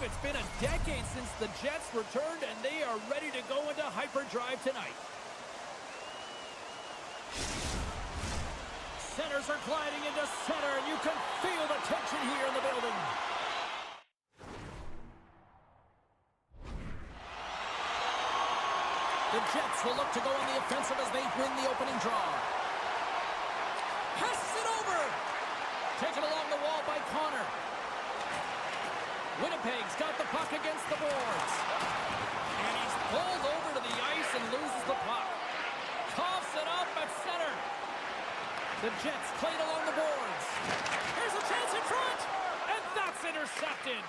It's been a decade since the Jets returned, and they are ready to go into hyperdrive tonight. Centers are gliding into center, and you can feel the tension here in the building. The Jets will look to go on the offensive as they win the opening draw. Passes it over. Taken along the wall by Connor. Winnipeg's got the puck against the boards. And he's pulled over to the ice and loses the puck. Coughs it up at center. The Jets played along the boards. Here's a chance in front. And that's intercepted.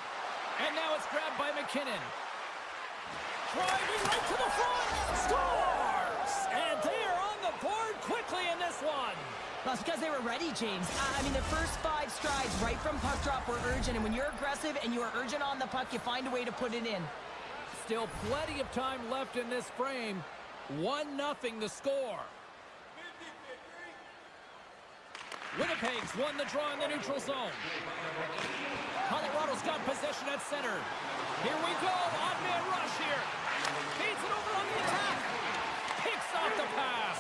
And now it's grabbed by McKinnon. Driving right to the front. Scores! And they are on the board quickly in this one. Well, it's because they were ready, James. I mean, the first 5 strides right from puck drop were urgent, and when you're aggressive and you are urgent on the puck, you find a way to put it in. Still plenty of time left in this frame. 1-0 the score. Winnipeg's won the draw in the neutral zone. Colorado's got possession at center. Here we go. Odd man rush here. Feeds it over on the attack. Picks off the pass.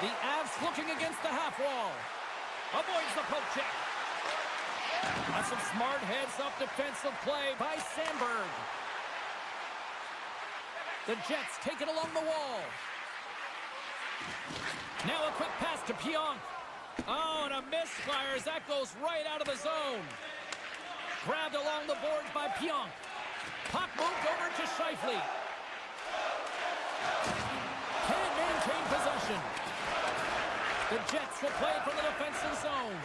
The Avs looking against the half wall. Avoids the poke check. That's some smart heads-up defensive play by Sandberg. The Jets take it along the wall. Now a quick pass to Pionk. Oh, and a misfire as that goes right out of the zone. Grabbed along the boards by Pionk. Puck moved over to Scheifele. Can't maintain possession. The Jets will play from the defensive zone.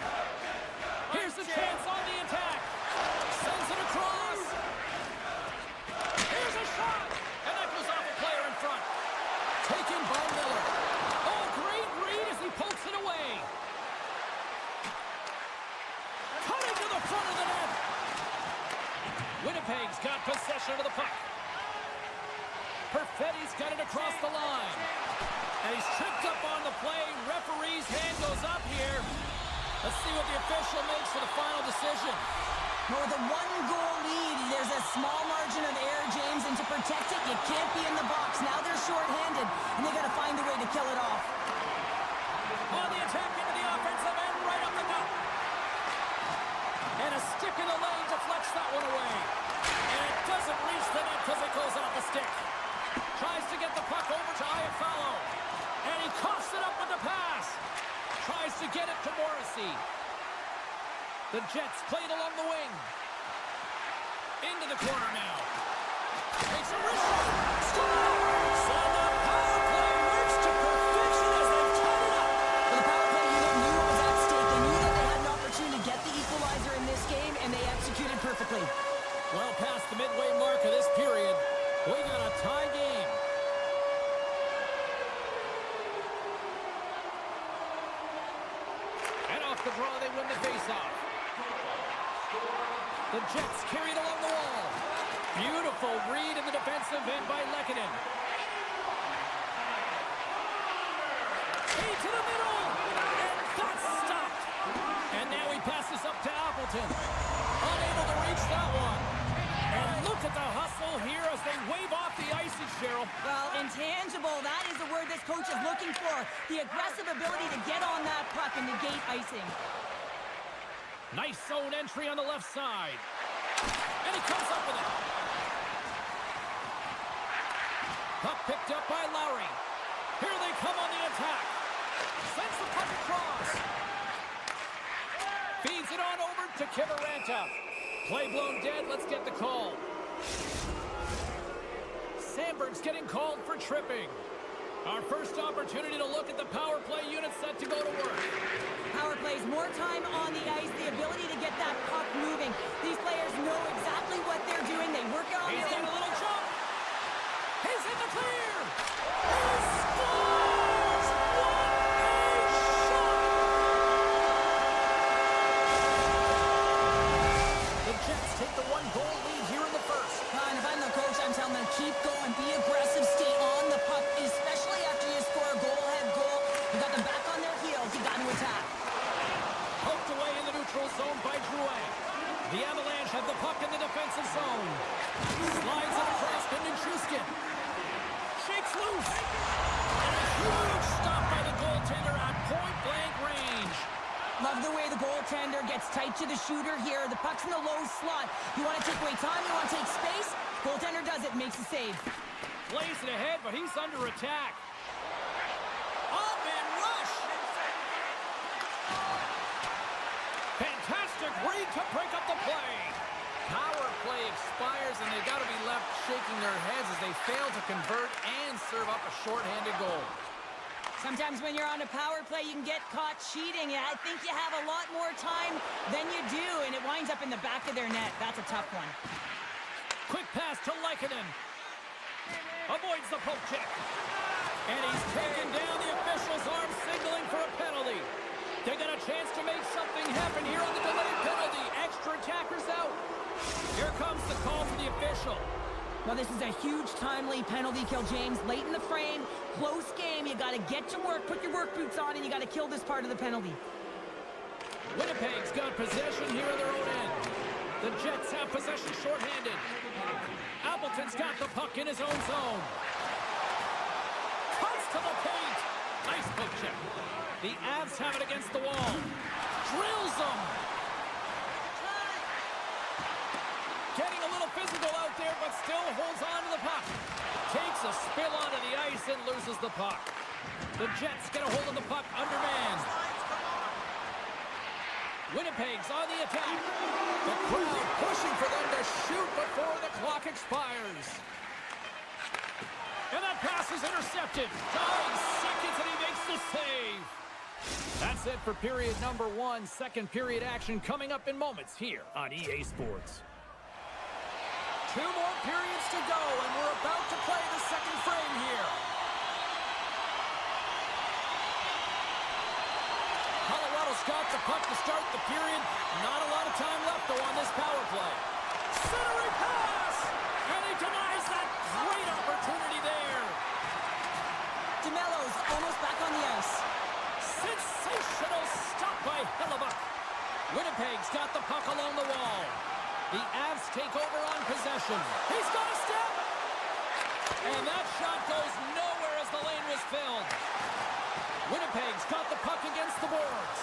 Here's a chance on the attack. Sends it across. Here's a shot. And that goes off a player in front. Taken by Miller. Oh, great read as he pokes it away. Cutting to the front of the net. Winnipeg's got possession of the puck. Perfetti's got it across the line. And he's tripped up on the play. Referee's hand goes up here. Let's see what the official makes for the final decision. Well, with a 1-goal lead, there's a small margin of error, James, and to protect it, you can't be in the box. Now they're shorthanded, and they got to find a way to kill it off. On the attack into the offensive end, right up the gut. And a stick in the lane deflects that one away. And it doesn't reach the net because it goes off the stick. Tries to get the puck over to Iafallo. And he coughs it up with the pass. Tries to get it to Morrissey. The Jets played along the wing. Into the corner now. Takes a wrist shot. Scores! And the power play works to perfection as they've tied it up. The power play unit knew what was at stake. They knew that they had an opportunity to get the equalizer in this game, and they executed perfectly. Well past the midway mark of this period, we got a tie game. And off the draw, they win the faceoff. The Jets carried along the wall. Beautiful read in the defensive end by Lehkonen. Feed to the middle. And that's stopped. And now he passes up to Appleton. Unable to reach that one. And look at the hustle here as they wave off the icing, Cheryl. Well, intangible, that is the word this coach is looking for. The aggressive ability to get on that puck and negate icing. Nice zone entry on the left side. And he comes up with it. Puck picked up by Lowry. Here they come on the attack. Sends the puck across. Feeds it on over to Kiviranta. Play blown dead. Let's get the call. Sandberg's getting called for tripping. Our first opportunity to look at the power play unit set to go to work. Power plays, more time on the ice, the ability to get that puck moving. These players know exactly what they're doing. They work it on He's got a little jump. He's in the clear. He scores! What a shot! The Jets take the 1-goal lead here in the first. And if I'm the coach, I'm telling them, keep going, be aggressive, stay on the puck, especially after you score a goal-ahead goal. You got them back on their heels, you got to attack. Poked away in the neutral neutral zone by Drouin. The Avalanche have the puck in the defensive zone. Slides it across to Nichushkin. Shakes loose. And a huge stop by the goaltender at point-blank range. Love the way the goaltender gets tight to the shooter here. The puck's in the low slot. You want to take away time, you want to take space. Goaltender does it, makes a save. Plays it ahead, but he's under attack. Oh-man rush! Fantastic read to break up the play. Power play expires, and they've got to be left shaking their heads as they fail to convert and serve up a shorthanded goal. Sometimes when you're on a power play, you can get caught cheating. I think you have a lot more time than you do, and it winds up in the back of their net. That's a tough one. Quick pass to Lehkonen. Avoids the poke check. And he's taken down. The official's arm signaling for a penalty. They got a chance to make something happen here on the delayed penalty. Extra attackers out. Here comes the call for the official. Well, this is a huge timely penalty kill, James. Late in the frame, close game. You got to get to work, put your work boots on, and you got to kill this part of the penalty. Winnipeg's got possession here on their own end. The Jets have possession shorthanded. Appleton's got the puck in his own zone. Cuts to the paint. Nice poke check. The Avs have it against the wall. Drills them. Getting a little physical out there, but still holds on to the puck. Takes a spill onto the ice and loses the puck. The Jets get a hold of the puck undermanned. Winnipeg's on the attack. The crowd pushing for them to shoot before the clock expires. And that pass is intercepted. 9 seconds and he makes the save. That's it for period number 1. Second period action coming up in moments here on EA Sports. 2 more periods to go, and we're about to play the second frame here. Colorado's got the puck to start the period. Not a lot of time left, though, on this power play. Centering pass! And he denies that great opportunity there. DeMello's almost back on the ice. Sensational stop by Hellebuck. Winnipeg's got the puck along the wall. The Avs take over on possession. He's got a step! And that shot goes nowhere as the lane was filled. Winnipeg's got the puck against the boards.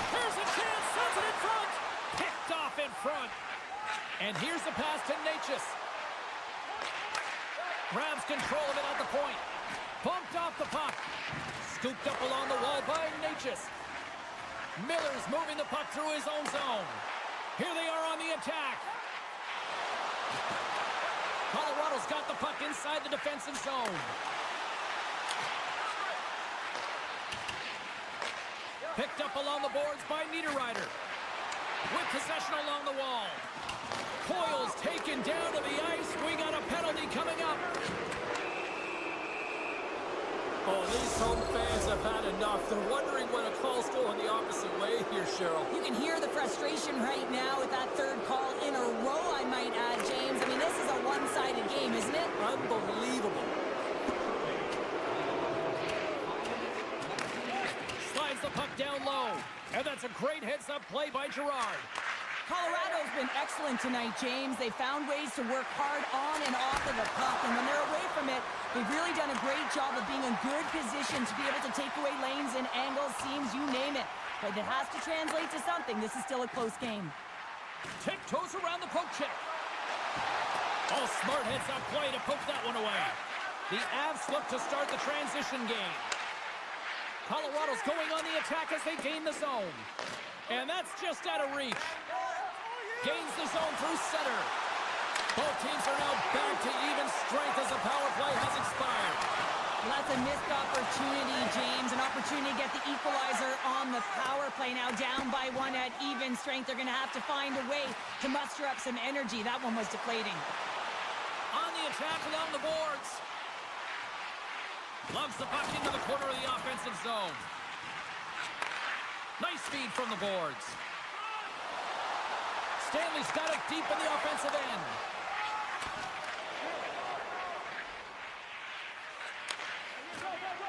Here's a chance, sends it in front. Picked off in front. And here's the pass to Necas. Grabs control of it at the point. Bumped off the puck. Scooped up along the wall by Necas. Miller's moving the puck through his own zone. Here they are on the attack. Colorado's got the puck inside the defensive zone. Picked up along the boards by Niederreiter. With possession along the wall. Coyle's taken down to the ice. We got a penalty coming up. Oh, these home fans have had enough. They're wondering when a call's going the opposite way here, Cheryl. You can hear the frustration right now with that third call in a row, I might add, James. I mean, this is a one-sided game, isn't it? Unbelievable. Slides the puck down low. And that's a great heads-up play by Girard. Colorado's been excellent tonight, James. They found ways to work hard on and off of the puck, and when they're away from it, they've really done a great job of being in good position to be able to take away lanes and angles, seams, you name it. But it has to translate to something. This is still a close game. Tiptoes around the poke check. Oh, smart heads-up play to poke that one away. The Avs look to start the transition game. Colorado's going on the attack as they gain the zone. And that's just out of reach. Gains the zone through center. Both teams are now back to even strength as the power play has expired. Well, that's a missed opportunity, James. An opportunity to get the equalizer on the power play. Now down by 1 at even strength. They're going to have to find a way to muster up some energy. That one was deflating. On the attack along the boards. Loves the puck into the corner of the offensive zone. Nice feed from the boards. Stanley's got it deep in the offensive end.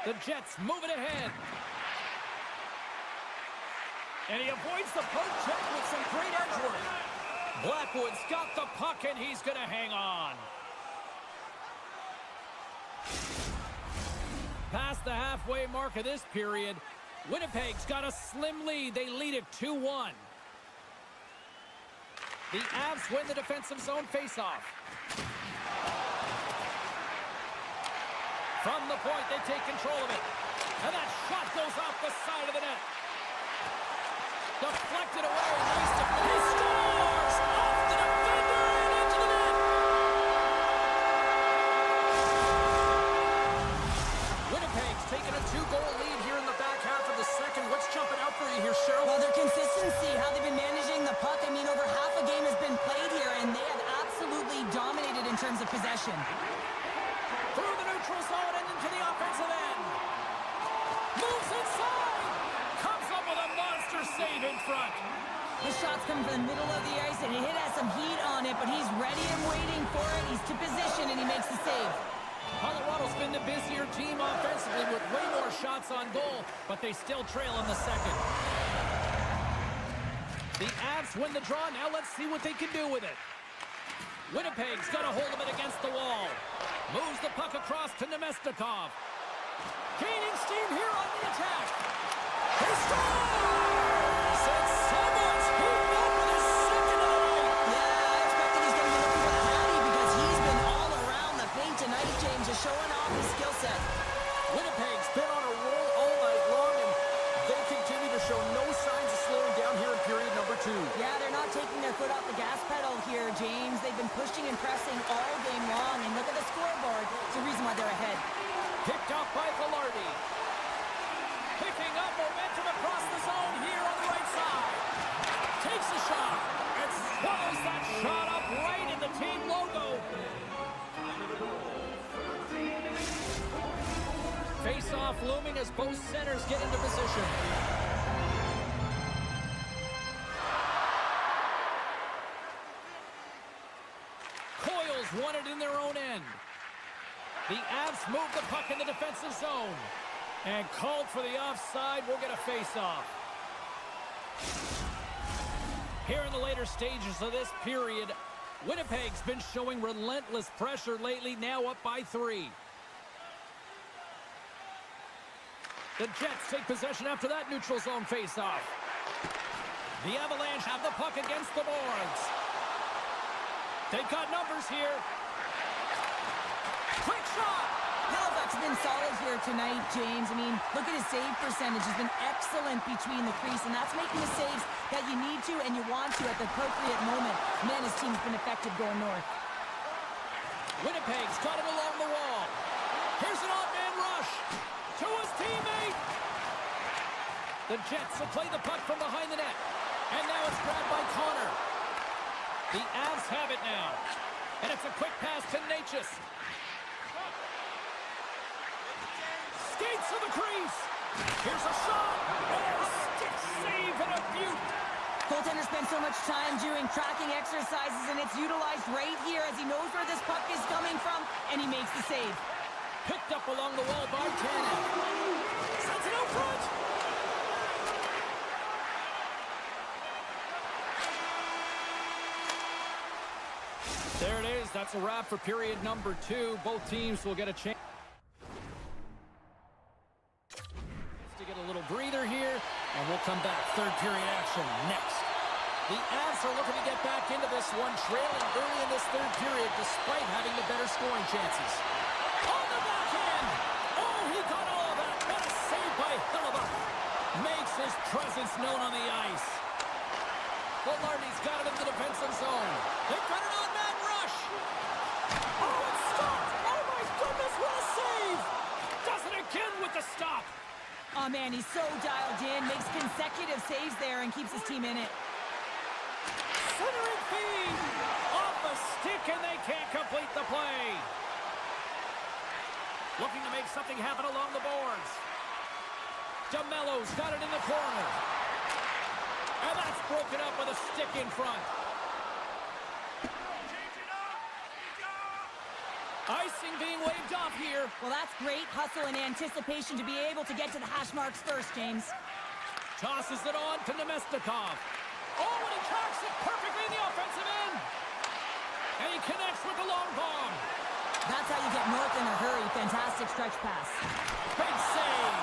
The Jets move it ahead. And he avoids the poke check with some great edge work. Blackwood's got the puck, and he's going to hang on. Past the halfway mark of this period, Winnipeg's got a slim lead. They lead it 2-1. The Avs win the defensive zone faceoff. From the point, they take control of it. And that shot goes off the side of the net. Deflected away. Nice defense. He scores! Off the defender and into the net. Winnipeg's taking a 2-goal lead here in the back half of the second. What's jumping out for you here, Cheryl? Well, their consistency, how they've been managing the puck. I mean, over half a game has been played here, and they have absolutely dominated in terms of possession. Through the neutral zone and into the offensive end. Moves inside. Comes up with a monster save in front. The shot's coming from the middle of the ice, and it has some heat on it, but he's ready and waiting for it. He's to position, and he makes the save. Colorado's been the busier team offensively with way more shots on goal, but they still trail in the second. The Avs win the draw. Now let's see what they can do with it. Winnipeg's got a hold of it against the wall. Moves the puck across to Nemestikov. Gaining steam here on the attack. He scores! And someone's heating up with his second of the night. Yeah, I expected he's going to be looking for the hattie because he's been all around the paint tonight, James, just showing off his skill set. Winnipeg's been on a roll all night long, and they continue to show no signs of slowing down here in period number 2. Yeah, they're not taking their foot off the gas pedal here, James. They've been pushing and pressing all game long, and look at the scoreboard. It's the reason why they're ahead. Picked up by Velarde. Picking up momentum across the zone here on the right side. Takes a shot and swallows that shot up right in the team logo. Face-off looming as both centers get into position. Coils won it in their own end. The Avs move the puck in the defensive zone. And called for the offside. We'll get a face-off. Here in the later stages of this period, Winnipeg's been showing relentless pressure lately, now up by 3. The Jets take possession after that neutral zone face-off. The Avalanche have the puck against the boards. They've got numbers here. Quick shot! Halifax has been solid here tonight, James. I mean, look at his save percentage. Has been excellent between the crease, and that's making the saves that you need to and you want to at the appropriate moment. Man, his team's been effective going north. Winnipeg's got it along the wall. Here's an odd-man rush to his teammate. The Jets will play the puck from behind the net. And now it's grabbed by Connor. The Avs have it now. And it's a quick pass to Natchez. Skates to the crease. Here's a shot. Oh, stick save and a beaut. Goaltender spends so much time doing tracking exercises, and it's utilized right here as he knows where this puck is coming from, and he makes the save. Picked up along the wall by Tanev. Sends it out front. There it is. That's a wrap for period number 2. Both teams will get a chance to get a little breather here, and we'll come back. Third period action next. The Avs are looking to get back into this one, trailing early in this third period despite having the better scoring chances. On the backhand! Oh, he got all of that. What a save by Hellebuyck. Makes his presence known on the ice. Velarde's got it in the defensive zone. They've got an odd-man rush. Oh, it's stopped. Oh, my goodness, what a save. Does it again with the stop. Oh, man, he's so dialed in, makes consecutive saves there and keeps his team in it. Centering feed. Off a stick, and they can't complete the play. Looking to make something happen along the boards. DeMello's got it in the corner. And that's broken up with a stick in front. Icing being waved off here. Well, that's great hustle and anticipation to be able to get to the hash marks first, James. Tosses it on to Nemestikov. Oh, and he tracks it perfectly in the offensive end. And he connects with the long bomb. That's how you get north in a hurry. Fantastic stretch pass. Big save.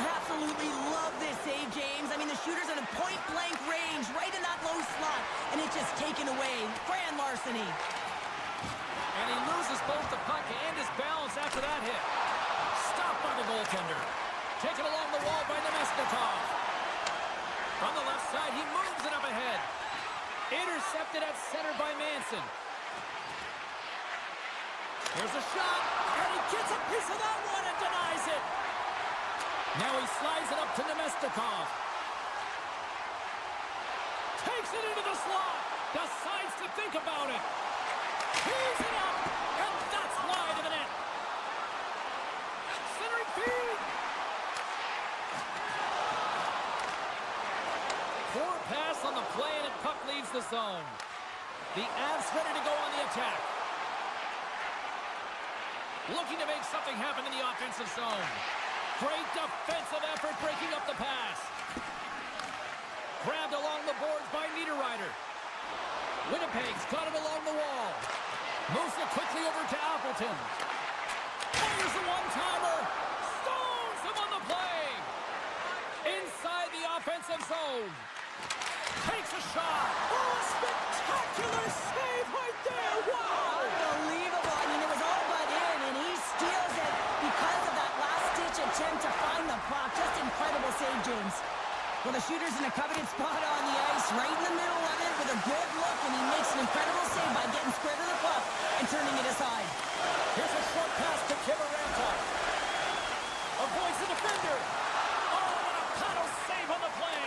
I absolutely love this save, James. I mean, the shooter's at a point-blank range, right in that low slot, and it's just taken away. Grand larceny. And he loses both the puck and his balance after that hit. Stopped by the goaltender. Taken along the wall by Nemestikov. From the left side, he moves it up ahead. Intercepted at center by Manson. Here's a shot, and he gets a piece of that one and denies it. Now he slides it up to Nemestikov. Takes it into the slot. Decides to think about it. Tees it up, and that's wide of the net. Centering feed. Poor pass on the play, and puck leaves the zone. The Avs ready to go on the attack. Looking to make something happen in the offensive zone. Great defensive effort breaking up the pass. Grabbed along the boards by Niederreiter. Winnipeg's got it along the wall. Moves it quickly over to Appleton. Fires a one-timer. Stones him on the play. Inside the offensive zone. Takes a shot. Oh, a spectacular save right there. Wow. Unbelievable. I mean, it was all but in, and he steals it because of that last-ditch attempt to find the puck. Just incredible save, James. Well, the shooter's in a coveted spot on the ice, right in the middle of it with a good look, and he makes an incredible save by getting square to the puck and turning it aside. Here's a short pass to Kivaranta. Avoids the defender. Oh, what a paddle save on the play.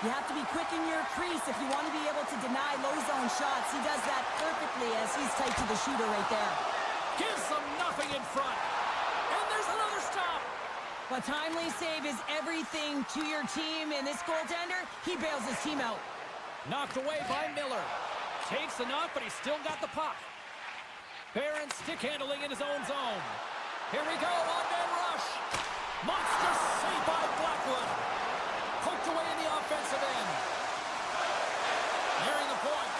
You have to be quick in your crease if you want to be able to deny low zone shots. He does that perfectly as he's tight to the shooter right there. Gives them nothing in front. And there's another stop. A timely save is everything to your team, and this goaltender, he bails his team out. Knocked away by Miller. Takes the knock, but he's still got the puck. Barron stick handling in his own zone. Here we go on Van Rush. Monster save by Blackwood. Poked away in the offensive end. Nearing the point.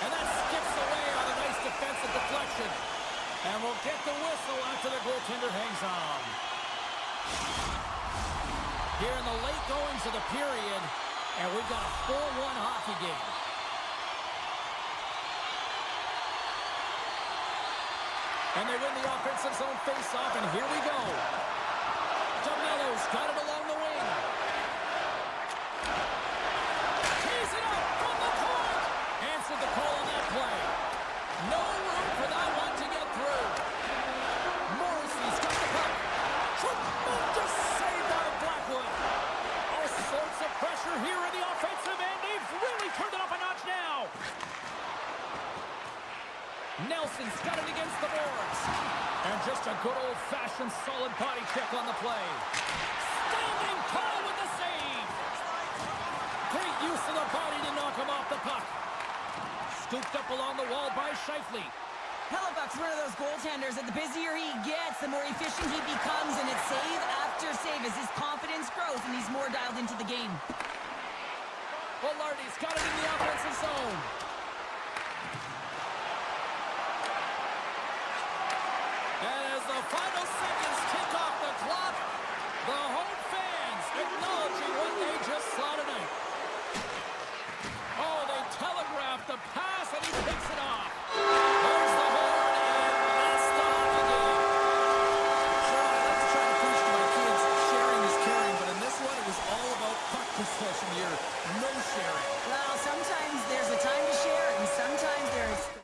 And that skips away on a nice defensive deflection. And we'll get the whistle after the goaltender hangs on. Here in the late goings of the period, and we've got a 4-1 hockey game. And they win the offensive zone face-off, and here we go. DeMello's got it along the wing. Tees it up from the point. Answered the call on that play. No room for that one to get through. Morrissey's got the puck. Tremendous save by Blackwood. All sorts of pressure here in the offensive end. They've really turned it up a notch now. Nelson's got it against the boards. And just a good old-fashioned solid body check on the play. Standing tall with the save. Great use of the body to knock him off the puck. Scooped up along the wall by Scheifele. Hellebuck's one of those goaltenders that the busier he gets, the more efficient he becomes, and it's save after save as his confidence grows and he's more dialed into the game. Velarde's got it in the offensive zone. And as the final seconds tick off the clock, the home fans acknowledging what they just saw tonight. Oh, they telegraphed the pass, and he picks it off. There's the horn, and that's the hockey game. Sure, I like to try to preach to my kids, sharing is caring, but in this one, it was all about puck possession here. No sharing. Well, sometimes there's a time to share, and sometimes there's...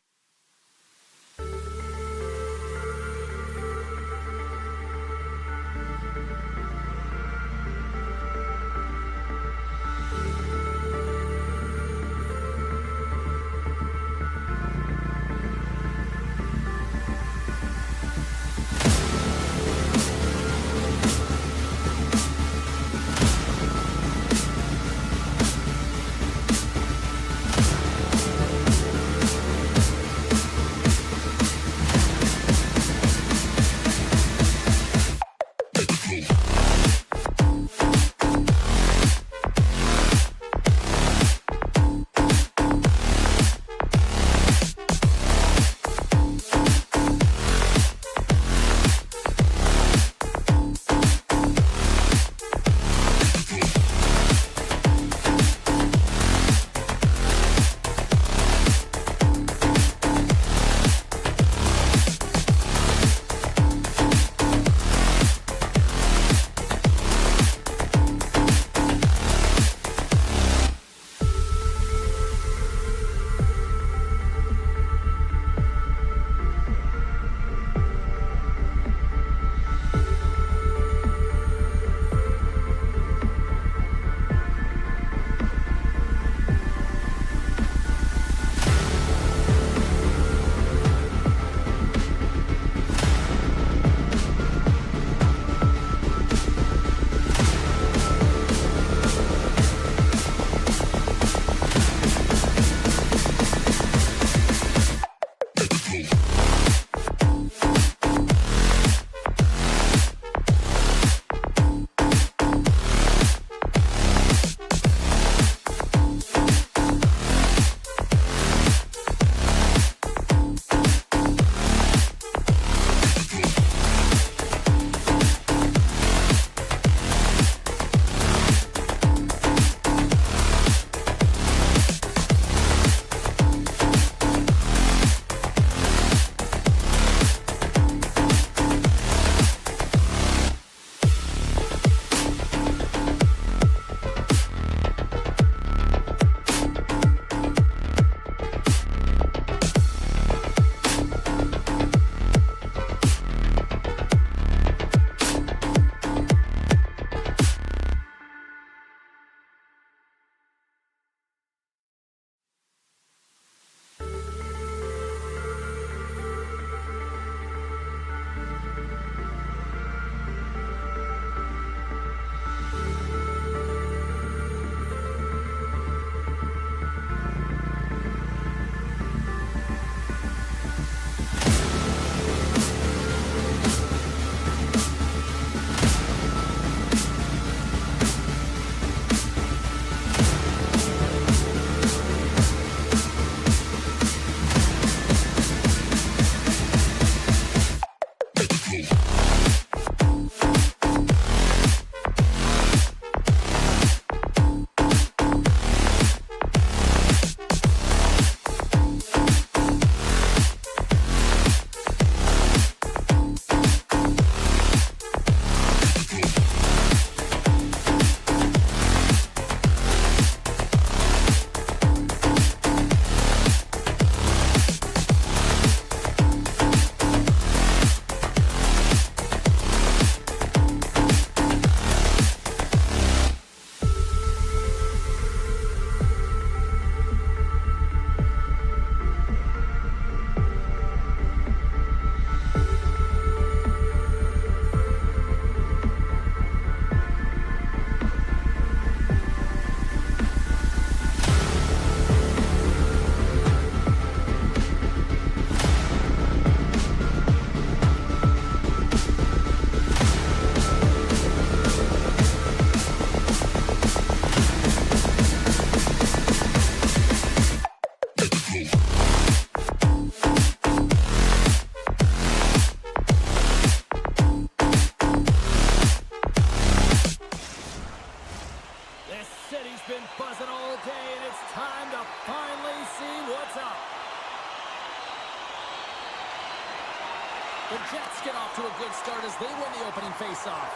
The Jets get off to a good start as they win the opening faceoff.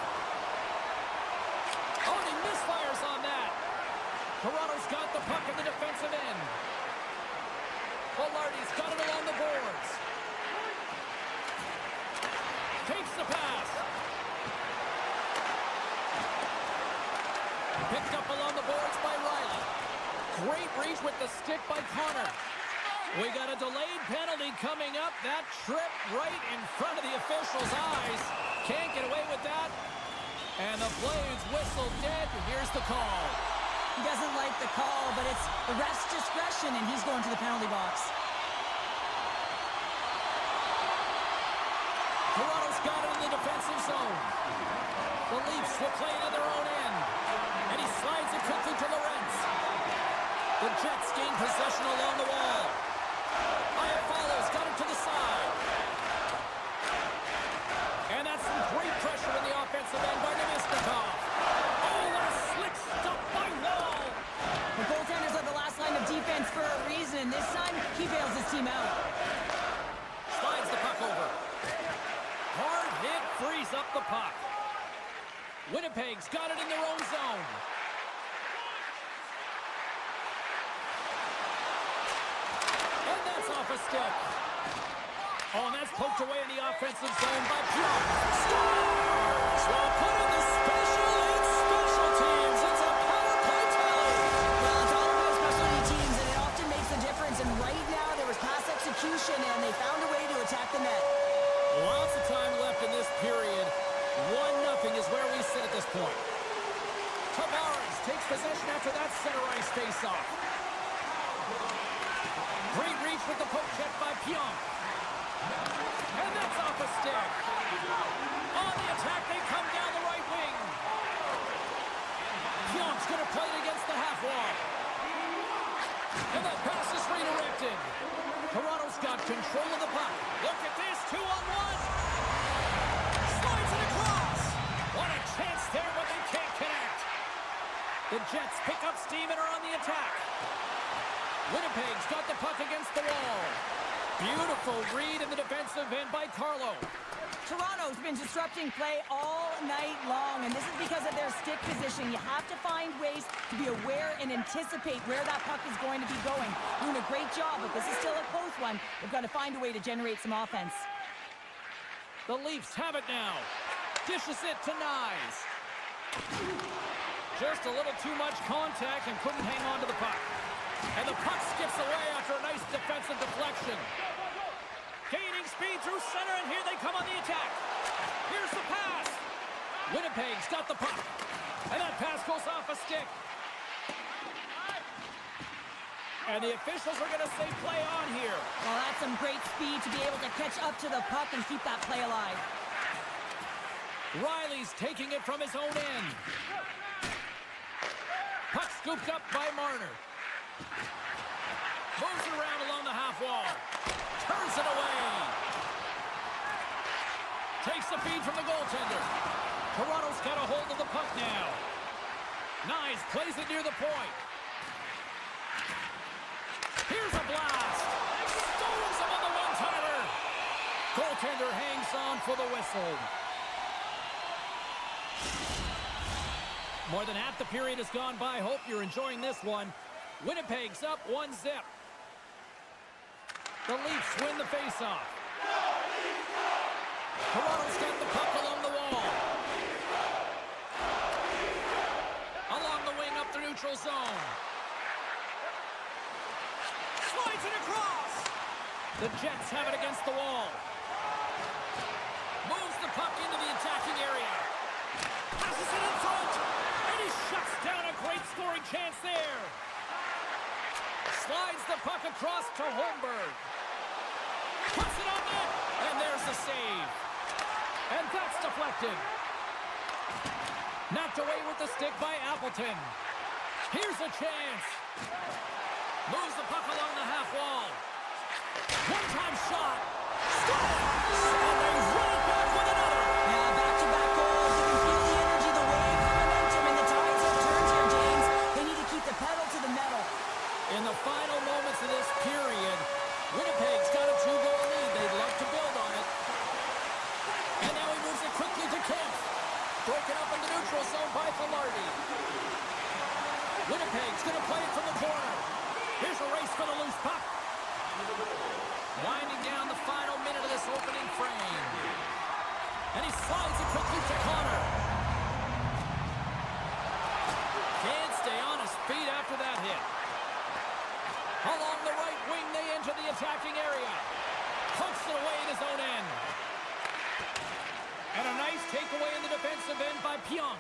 Oh, and he misfires on that. Toronto's got the puck in the defensive end. Velarde's got it along the boards. Takes the pass. Picked up along the boards by Riley. Great reach with the stick by Connor. We got a delayed penalty coming up. That trip right in front of the official's eyes. Can't get away with that. And the Blades whistle dead. Here's the call. He doesn't like the call, but it's the ref's discretion, and he's going to the penalty box. Toronto's got it in the defensive zone. The Leafs will play it in their own end. And he slides it quickly to Lorentz. The Jets gain possession along the wall. Iafallo's got it to the side. And that's some great pressure in the offensive end by Nemesnikov. Oh, what a slick stop by Wall. The goaltenders are the last line of defense for a reason. This time, he bails his team out. Slides the puck over. Hard hit frees up the puck. Winnipeg's got it in their own zone. And that's off a stick. Oh, and that's poked away in the offensive zone by Pionk. Scores! Well, put in the special and special teams. It's a power play tally. Well, it's all about specialty teams, and it often makes a difference. And right now, there was pass execution, and they found a way to attack the net. Lots of time left in this period. 1-0 is where we sit at this point. Tavares takes possession after that center ice faceoff. Great reach with the poke check by Pionk. And that's off a stick. On the attack, they come down the right wing. Pionk's going to play it against the half wall. And that pass is redirected. Toronto's got control of the puck. Look at this, 2-on-1. Slides it across. What a chance there, but they can't connect. The Jets pick up steam and are on the attack. Winnipeg's got the puck against the wall. Beautiful read in the defensive end by Carlo. Toronto's been disrupting play all night long, and this is because of their stick position. You have to find ways to be aware and anticipate where that puck is going to be going. Doing a great job, but this is still a close one. They've got to find a way to generate some offense. The Leafs have it now. Dishes it to Nyes. Just a little too much contact and couldn't hang on to the puck. And the puck skips away after a nice defensive deflection. Gaining speed through center, and here they come on the attack. Here's the pass. Winnipeg's got the puck. And that pass goes off a stick. And the officials are going to say play on here. Well, that's some great speed to be able to catch up to the puck and keep that play alive. Riley's taking it from his own end. Puck scooped up by Marner. Moves it around along the half wall. Turns it away. Takes the feed from the goaltender. Toronto's got a hold of the puck now. Nyes plays it near the point. Here's a blast. Stones him on the one-timer. Goaltender hangs on for the whistle. More than half the period has gone by. Hope you're enjoying this one. Winnipeg's up 1-0. The Leafs win the faceoff. Toronto's got the puck along the wall. Along the wing up the neutral zone. Slides it across. The Jets have it against the wall. Moves the puck into the attacking area. Passes it in front. And he shuts down a great scoring chance there. Slides the puck across to Holmberg. Puts it on net. And there's the save. And that's deflected. Knocked away with the stick by Appleton. Here's a chance. Moves the puck along the half wall. One-time shot. Scores! And they run it back with another. Yeah, back-to-back goals. You can feel the energy, the wave, the momentum, and the tides have turned here, James. They need to keep the pedal to the metal. In the final moments of this period, Winnipeg's got a 2-goal lead. They'd like to build on it. opening frame. And he slides it quickly to Connor. Can't stay on his feet after that hit. Along the right wing, they enter the attacking area. Pokes it away in his own end. And a nice takeaway in the defensive end by Pionk.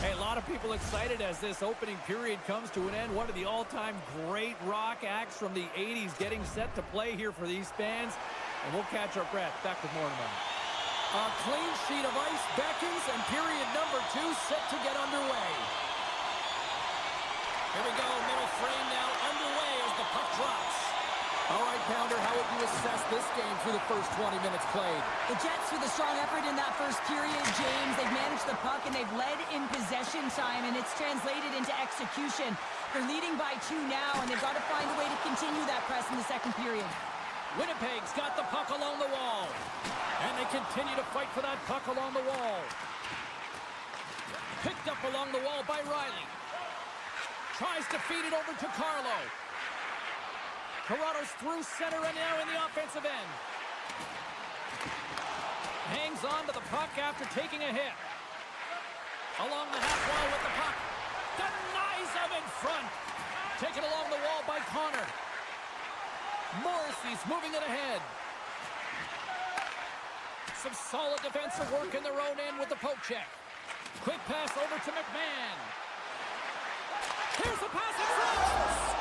Hey, a lot of people excited as this opening period comes to an end. One of the all-time great rock acts from the 80s getting set to play here for these fans. And we'll catch our breath. Back with more in a moment. A clean sheet of ice beckons, and period number 2 set to get underway. Here we go, middle frame now underway as the puck drops. All right, Pounder, how would you assess this game through the first 20 minutes played? The Jets with a strong effort in that first period, James. They've managed the puck and they've led in possession time, and it's translated into execution. They're leading by 2 now, and they've got to find a way to continue that press in the second period. Winnipeg's got the puck along the wall, and they continue to fight for that puck along the wall. Picked up along the wall by Riley. Tries to feed it over to Carlo. Toronto's through center and now in the offensive end. Hangs on to the puck after taking a hit. Along the half wall with the puck. Denies him in front. Taken along the wall by Connor. Morrissey's moving it ahead. Some solid defensive work in their own end with the poke check. Quick pass over to McMahon. Here's the pass in front.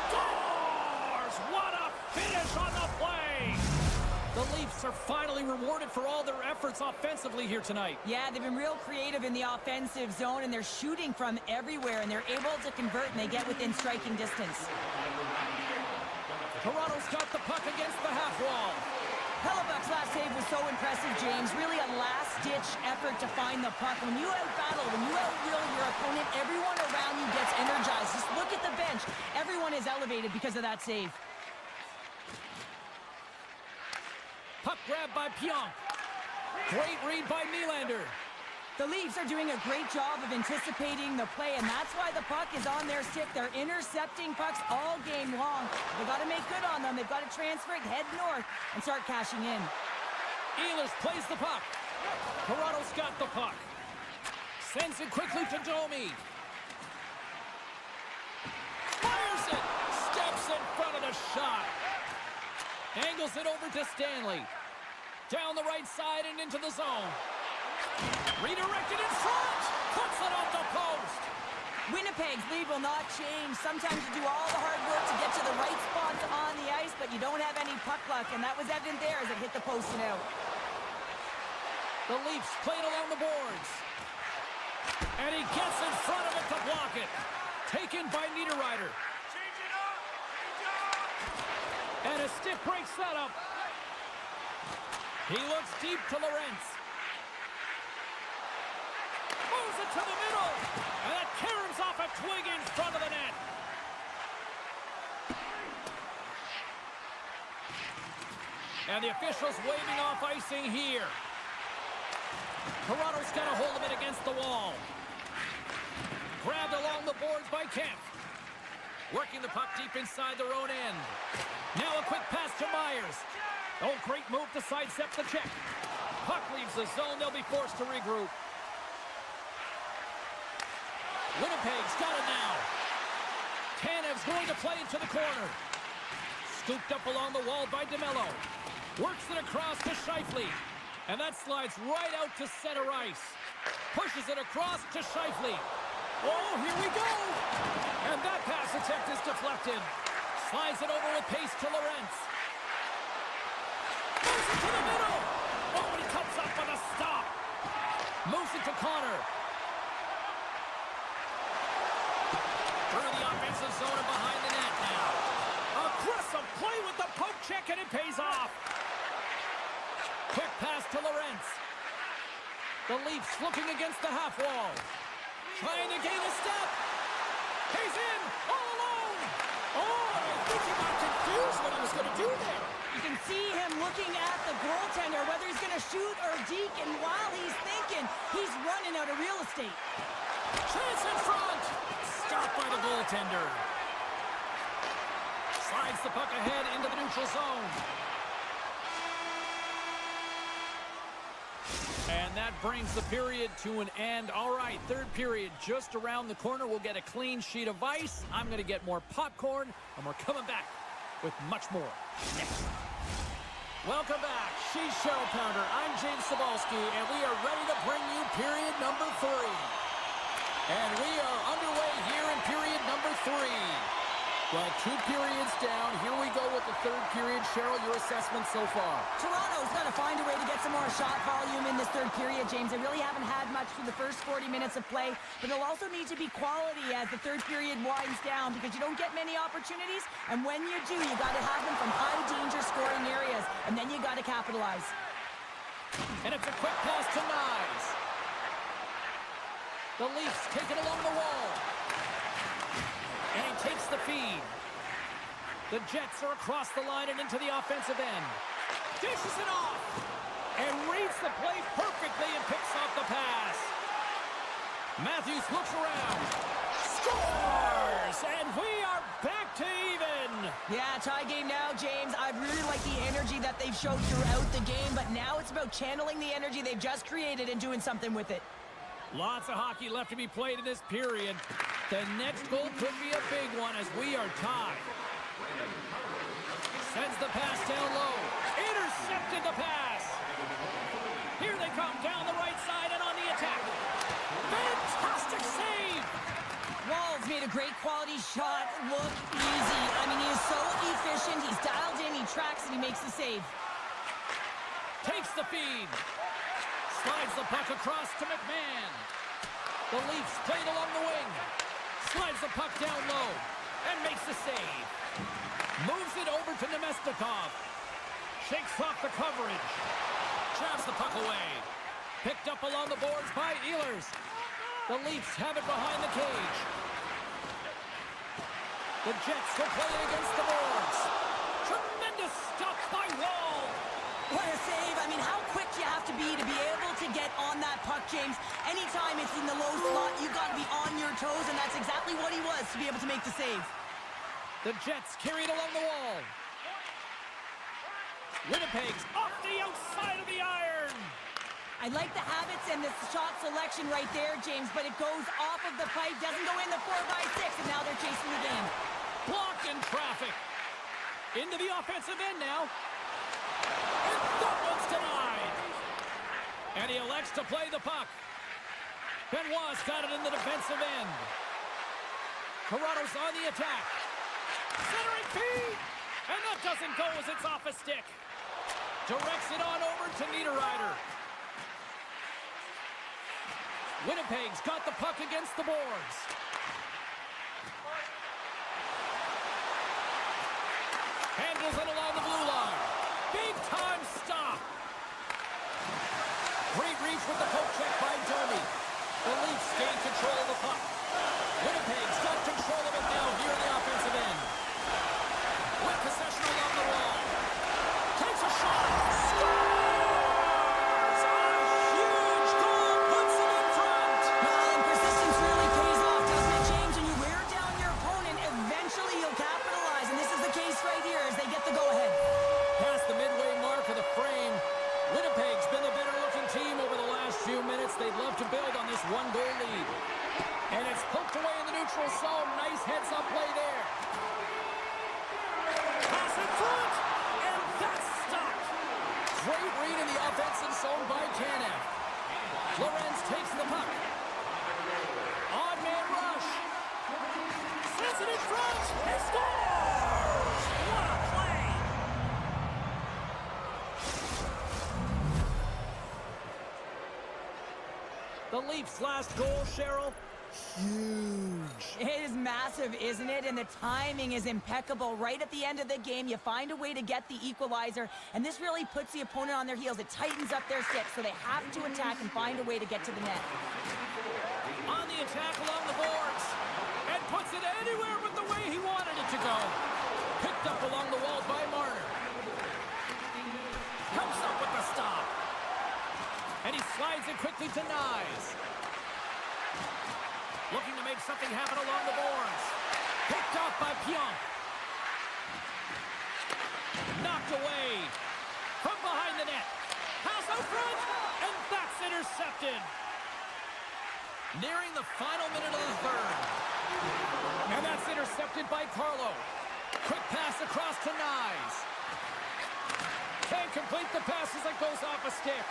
Scores! What a finish on the play! The Leafs are finally rewarded for all their efforts offensively here tonight. Yeah, they've been real creative in the offensive zone, and they're shooting from everywhere, and they're able to convert, and they get within striking distance. Toronto's got the puck against the half wall. Hellebuck's last save was so impressive, James. Really a last-ditch effort to find the puck. When you out-battle, when you out-will your opponent, everyone around you gets energized. Just look at the bench. Everyone is elevated because of that save. Puck grab by Pionk. Great read by Nylander. The Leafs are doing a great job of anticipating the play, and that's why the puck is on their stick. They're intercepting pucks all game long. They've got to make good on them. They've got to transfer it, head north, and start cashing in. Ehlers plays the puck. Toronto's got the puck. Sends it quickly to Domi. Fires it. Steps in front of the shot. Angles it over to Stanley. Down the right side and into the zone. Redirected in front. Puts it off the post. Winnipeg's lead will not change. Sometimes you do all the hard work to get to the right spots on the ice, but you don't have any puck luck, and that was evident there as it hit the post and out. The Leafs played along the boards. And he gets in front of it to block it. Taken by Niederreiter. And a stiff break setup. He looks deep to Lorentz. Moves it to the middle. And it caroms off a twig in front of the net. And the officials waving off icing here. Toronto's got a hold of it against the wall. Grabbed along the boards by Kemp. Working the puck deep inside their own end. Now a quick pass to Myers. Oh, great move to sidestep the check. Puck leaves the zone. They'll be forced to regroup. Winnipeg's got it now. Tanev's going to play into the corner. Scooped up along the wall by DeMello. Works it across to Scheifele. And that slides right out to center ice. Pushes it across to Scheifele. Oh, here we go! And that pass attempt is deflected. Slides it over with pace to Lorentz. Moves it to the middle. Oh, and he comes up with a stop. Moves it to Connor. Through the offensive zone and behind the net now. Aggressive play with the poke check, and it pays off. Quick pass to Lorentz. The Leafs looking against the half wall. Trying to gain a step. He's in, all alone. Oh, I think he got confused what he was going to do there. You can see him looking at the goaltender, whether he's going to shoot or deke, and while he's thinking, he's running out of real estate. Chance in front. Stopped by the goaltender. Slides the puck ahead into the neutral zone. and that brings the period to an end. All right, third period just around the corner. We'll get a clean sheet of ice. I'm going to get more popcorn, and we're coming back with much more next. Welcome back. She's Cheryl Pounder. I'm James Cebulski, and we are ready to bring you period number 3. And we are underway here in period number 3. Well, 2 periods down. Here we go with the third period. Cheryl, your assessment so far? Toronto's got to find a way to get some more shot volume in this third period, James. They really haven't had much through the first 40 minutes of play, but it'll also need to be quality as the third period winds down because you don't get many opportunities, and when you do, you got to have them from high-danger scoring areas, and then you got to capitalize. And it's a quick pass to Nyes. The Leafs take it along the wall. And he takes the feed. The Jets are across the line and into the offensive end. Dishes it off. And reads the play perfectly and picks off the pass. Matthews looks around. Scores! And we are back to even. Yeah, tie game now, James. I really like the energy that they've showed throughout the game, but now it's about channeling the energy they've just created and doing something with it. Lots of hockey left to be played in this period. The next goal could be a big one as we are tied. Sends the pass down low. Intercepted the pass. Here they come down the right side and on the attack. Fantastic save. Walls made a great quality shot look easy. I mean, he is so efficient. He's dialed in, he tracks, and he makes the save. Takes the feed. Slides the puck across to McMahon. The Leafs played along the wing. Slides the puck down low and makes the save. Moves it over to Nemestikov. Shakes off the coverage. Traps the puck away. Picked up along the boards by Ehlers. The Leafs have it behind the cage. The Jets will play it against the boards. Tremendous stop by Wall. What a save. I mean, how quick you have to be able to get on that puck, James. Anytime it's in the low slot, you got to be on your toes, and that's exactly what he was to be able to make the save. The Jets carry it along the wall. Winnipeg's off the outside of the iron. I like the habits and the shot selection right there, James, but it goes off of the pipe, doesn't go in the 4x6, and now they're chasing the game. Blocked in traffic. Into the offensive end now. And that one's denied. And he elects to play the puck. Benoit's got it in the defensive end. Toronto's on the attack. Centering feed. And that doesn't go as it's off a stick. Directs it on over to Niederreiter. Winnipeg's got the puck against the boards. Handles it along the blue line. Big time stop. Great reach with the poke check by Domi. The Leafs gain control of the puck. Winnipeg's got control of it now here in the offensive end. With possession along the wall. Takes a shot. Scores! A huge goal puts it in front. Well, and persistence really pays off, doesn't it, James? When you wear down your opponent, eventually you'll capitalize, and this is the case right here as they get the go-ahead. Past the midway mark of the frame, Winnipeg's been the better-looking team over the last few minutes. They'd love to build on this one-goal lead. And it's poked away in the neutral zone. Nice heads-up play there. Pass in front, and that's stopped. Great read in the offensive zone by Tanev. Lorenz takes the puck. Odd man rush. Sends it in front. He scores! What a play! The Leafs' last goal, Cheryl, huge. It is massive, isn't it? And the timing is impeccable. Right at the end of the game, you find a way to get the equalizer, and this really puts the opponent on their heels. It tightens up their stick, so they have to attack and find a way to get to the net. On the attack along the boards, and puts it anywhere but the way he wanted it to go. Picked up along the wall by Marner. Comes up with the stop. And he slides it quickly to Nyes. Looking to make something happen along the boards. Picked off by Pionk. Knocked away from behind the net. Pass out front, and that's intercepted. complete the pass as it goes off a stick.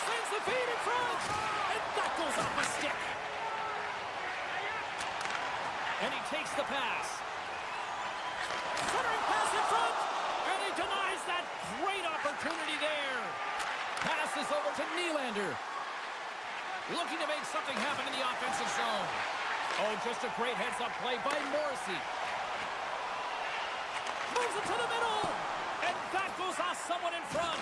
Sends the feed in front, and that goes off a stick. And he takes the pass. Centering pass in front, and he denies that great opportunity there. Passes over to Nylander. Looking to make something happen in the offensive zone. Oh, just a great heads-up play by Morrissey. Moves it to the middle, and that goes off someone in front.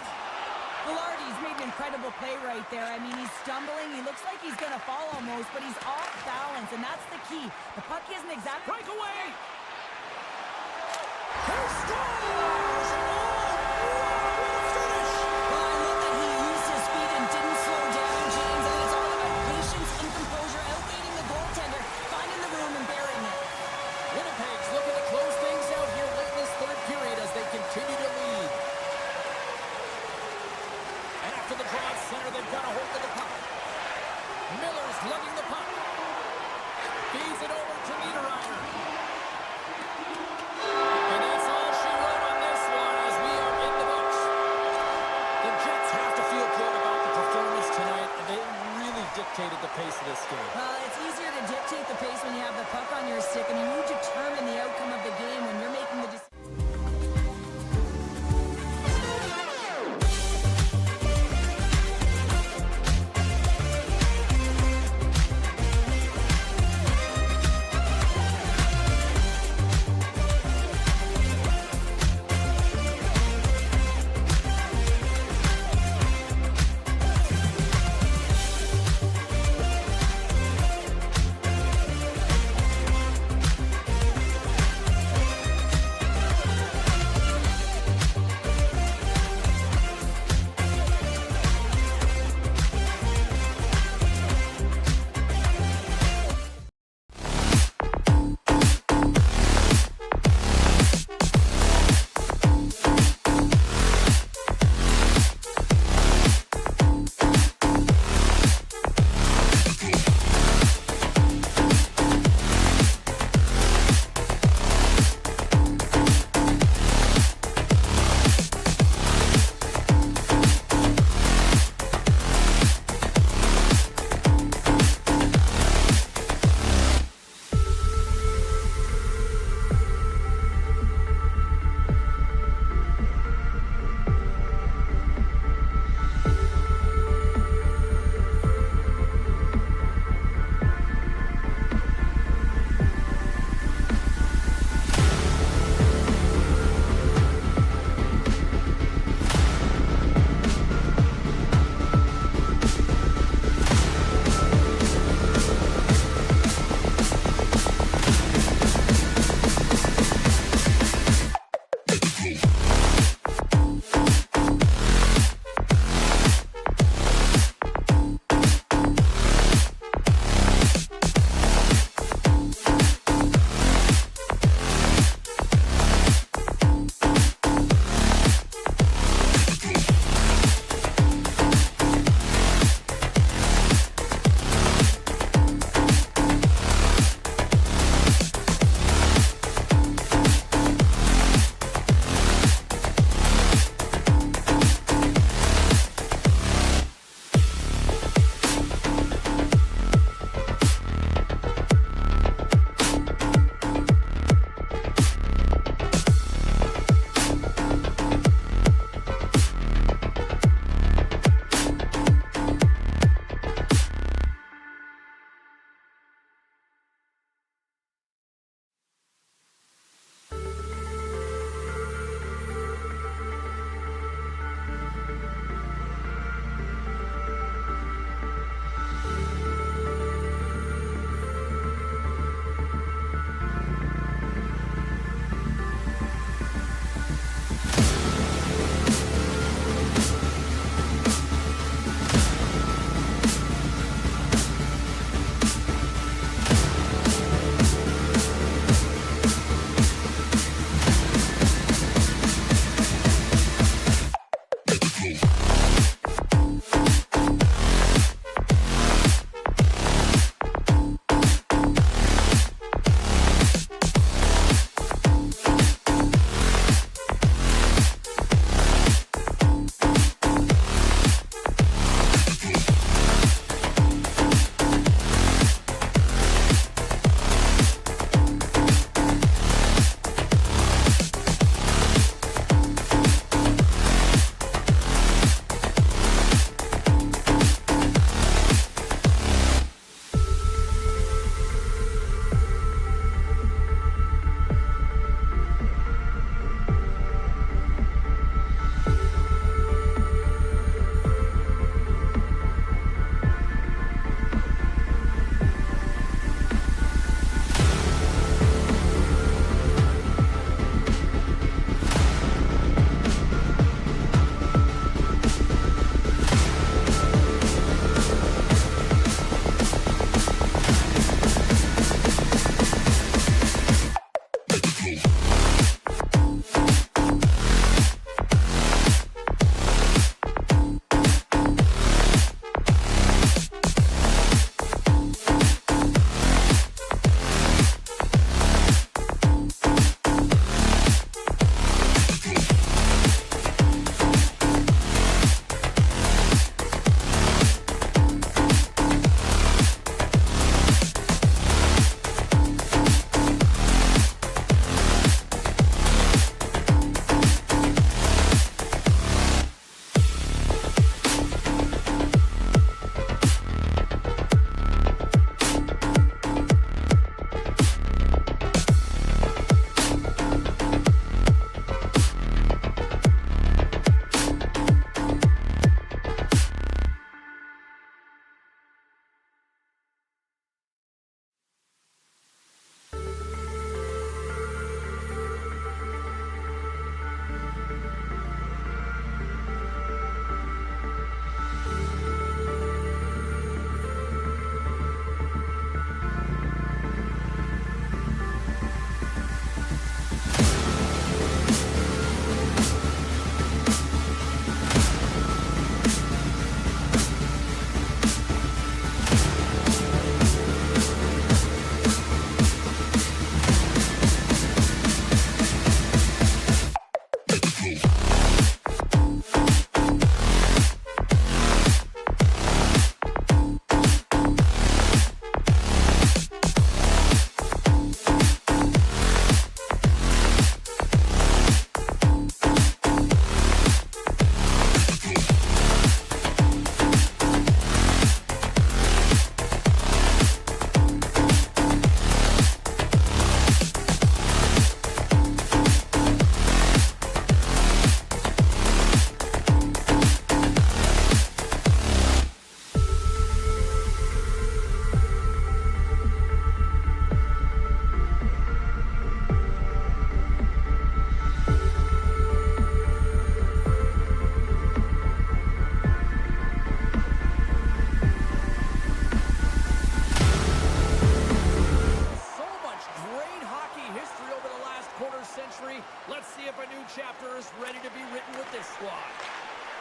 Velarde's made an incredible play right there. I mean, he's stumbling. He looks like he's going to fall almost, but he's off balance, and that's the key. The puck isn't exactly... Breakaway! He scores! Oh, what a finish! Well, I love that he used his speed and didn't slow down, James. And it's all about patience and composure, outweighing the goaltender, finding the room and burying it. Winnipeg's looking to close things out here late in this third period as they continue to lead. And after the draw at center, they've got a hold of the puck. Miller's lugging the puck. Feeds it over to Niederreiter. And that's all she wrote on this one as we are in the books. The Jets have to feel good about the performance tonight, and they really dictated the pace of this game. Well, it's easier to dictate the pace when you have the puck on your stick. I mean, you determine the outcome of the game when you're making the decision.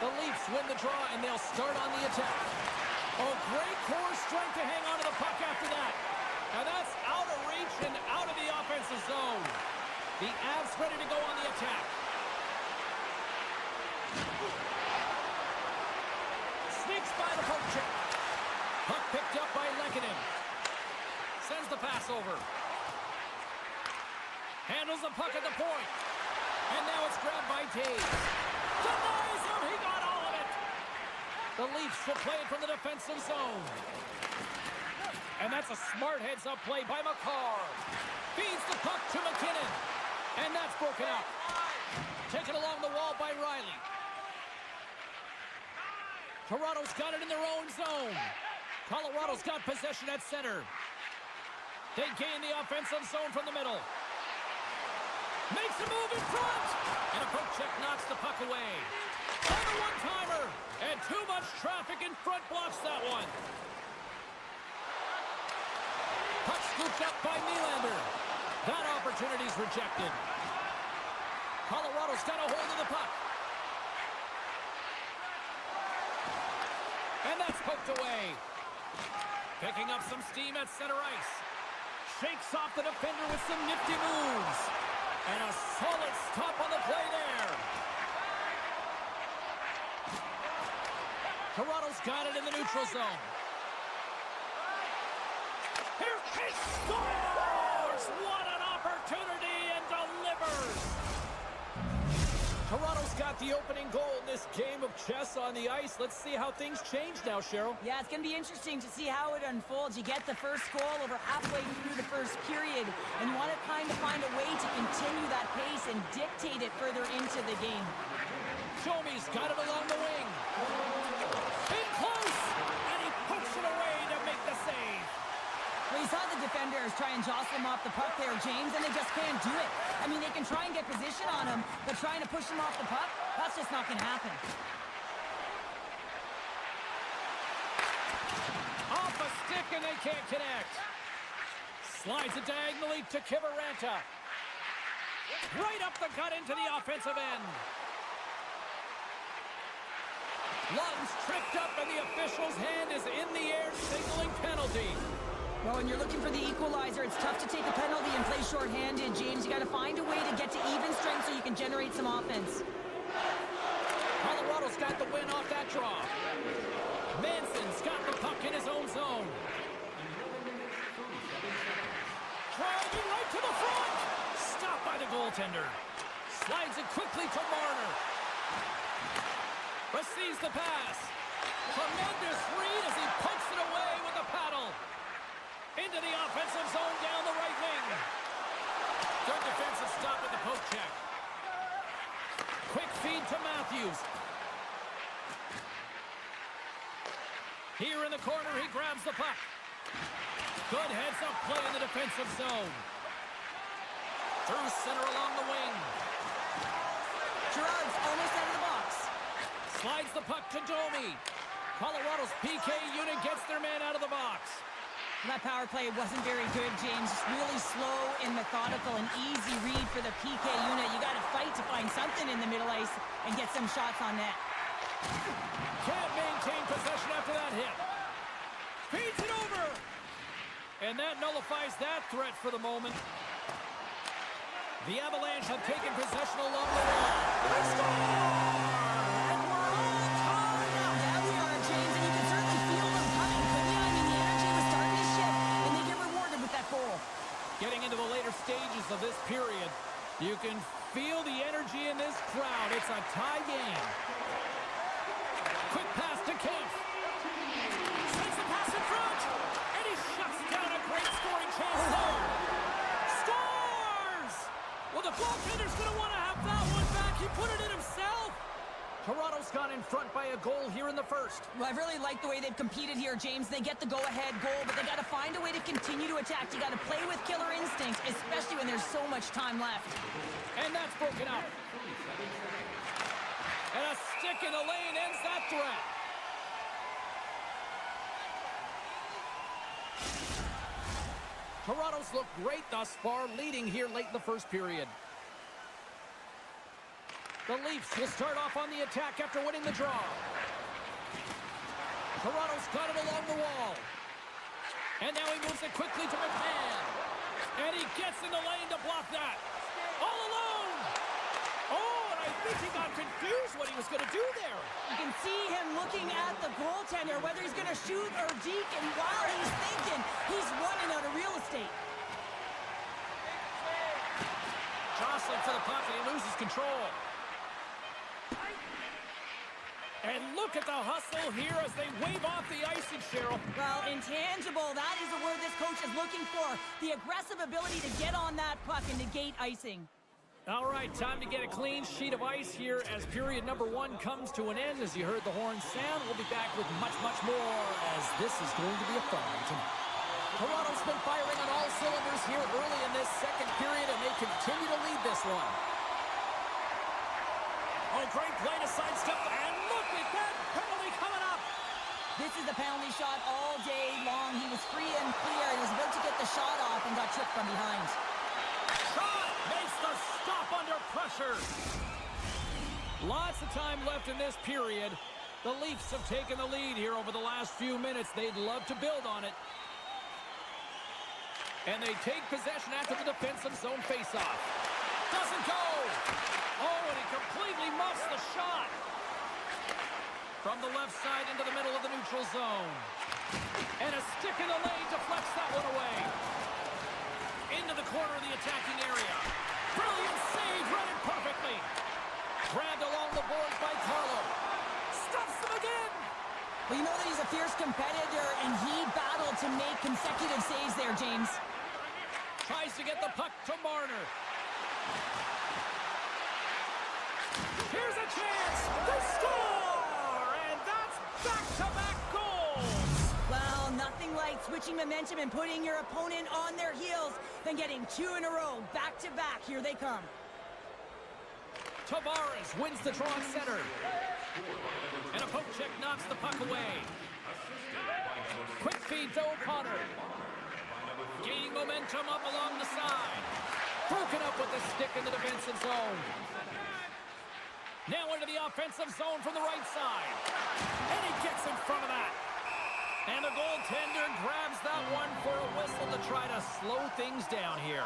The Leafs win the draw, and they'll start on the attack. Oh, great core strength to hang on to the puck after that. Now that's out of reach and out of the offensive zone. The Avs ready to go on the attack. Sneaks by the poke check. Puck picked up by Lehkonen. Sends the pass over. Handles the puck at the point. And now it's grabbed by Taves. Denies him. He got all of it. The Leafs will play it from the defensive zone. And that's a smart heads-up play by McCarr. Feeds the puck to McKinnon. And that's broken up. Taken along the wall by Riley. Toronto's got it in their own zone. Colorado's got possession at center. They gain the offensive zone from the middle. Makes a move in front. And a poke check knocks the puck away. On a one-timer. And too much traffic in front blocks that one. Puck scooped up by Nylander. That opportunity's rejected. Colorado's got a hold of the puck. And that's poked away. Picking up some steam at center ice. Shakes off the defender with some nifty moves. And a solid stop on the play there. Toronto's got it in the neutral zone. Here's he scores! What an opportunity, and delivers! Toronto's got the opening goal in this game of chess on the ice. Let's see how things change now, Cheryl. Yeah, it's going to be interesting to see how it unfolds. You get the first goal over halfway through the first period, and you want to kind of find a way to continue that pace and dictate it further into the game. Showme's got it along the wing. In close, and he pokes it away to make the save. Well, you saw the defenders try and jostle him off the puck there, James, and they just can't do it. I mean, they can try and get position on him, but trying to push him off the puck, that's just not going to happen. Off a stick, and they can't connect. Slides it diagonally to Kiviranta. Right up the gut into the offensive end. Lund's tripped up, and the official's hand is in the air, signaling penalty. Well, when you're looking for the equalizer, it's tough to take a penalty and play shorthanded, James. You got to find a way to get to even strength so you can generate some offense. Colorado's got the win off that draw. Manson's got the puck in his own zone. Driving right to the front. Stopped by the goaltender. Slides it quickly to Marner. Receives the pass. Tremendous read as he pokes it away with the paddle. Into the offensive zone down the right wing. Good defensive stop with the poke check. Quick feed to Matthews. Here in the corner, he grabs the puck. Good heads-up play in the defensive zone. Through center along the wing. Gerard's almost out of the box. Slides the puck to Domi. Colorado's PK unit gets their man out of the box. That power play wasn't very good, James. Just really slow and methodical and easy read for the PK unit. You got to fight to find something in the middle ice and get some shots on net. Can't maintain possession after that hit. Feeds it over. And that nullifies that threat for the moment. The Avalanche have taken possession along the wall. They score! And we're all tied up. Yeah, we are, James, and you can certainly feel them coming, couldn't you? I mean, the energy was starting to shift, and they get rewarded with that goal. Getting into the later stages of this period, you can feel the energy in this crowd. It's a tie game. Quick pass to Kemp. Sends the pass in front, and he shuts down a great scoring chance there. Scores! Well, the goaltender's going to want to have that one back. He put it in himself. Toronto's gone in front by a goal here in the first. Well, I really like the way they've competed here, James. They get the go-ahead goal, but they got to find a way to continue to attack. You got to play with killer instinct, especially when there's so much time left. And that's broken up. And a stick in the lane ends that threat. Toronto's looked great thus far, leading here late in the first period. The Leafs will start off on the attack after winning the draw. Toronto's got it along the wall. And now he moves it quickly to McMahon. And he gets in the lane to block that. All alone. Oh, and I think he got confused what he was going to do there. You can see him looking at the goaltender, whether he's going to shoot or deke, and while he's thinking, he's running out of real estate. Jostling for the puck, and he loses control. And look at the hustle here as they wave off the icing, Cheryl. Well, intangible, that is the word this coach is looking for. The aggressive ability to get on that puck and negate icing. All right, time to get a clean sheet of ice here as period number 1 comes to an end. As you heard the horn sound, we'll be back with much, much more as this is going to be a fun one tonight. Toronto's been firing on all cylinders here early in this second period, and they continue to lead this one. Oh, great play to sidestep, and look at that penalty coming up. This is the penalty shot all day long. He was free and clear. He was about to get the shot off and got tripped from behind. Shot makes the stop under pressure. Lots of time left in this period. The Leafs have taken the lead here over the last few minutes. They'd love to build on it. And they take possession after the defensive zone faceoff. Doesn't go. Oh, and he completely muffs the shot. From the left side into the middle of the neutral zone. And a stick in the lane deflects that one away. Into the corner of the attacking area. Brilliant save, read it perfectly. Grabbed along the boards by Carlo. Stuffs them again. Well, you know that he's a fierce competitor, and he battled to make consecutive saves there, James. Tries to get the puck to Marner. Here's a chance. They score! And that's back-to-back goals. Well, nothing like switching momentum and putting your opponent on their heels than getting 2 in a row, back-to-back. Here they come. Tavares wins the draw at center. And a poke check knocks the puck away. Quick feed to O'Connor. Gaining momentum up along the side. Broken up with the stick in the defensive zone. Now into the offensive zone from the right side. And he gets in front of that. And the goaltender grabs that one for a whistle to try to slow things down here.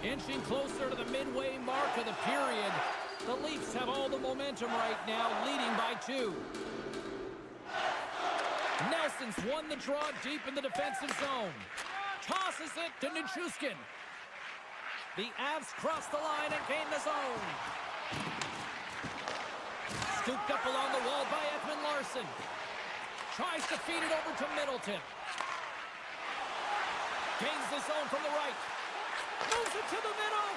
Inching closer to the midway mark of the period. The Leafs have all the momentum right now, leading by 2. Nelson's won the draw deep in the defensive zone. Tosses it to Nichushkin. The Avs cross the line and gain the zone. Scooped up along the wall by Edmund Larson. Tries to feed it over to Middleton. Gains the zone from the right. Moves it to the middle.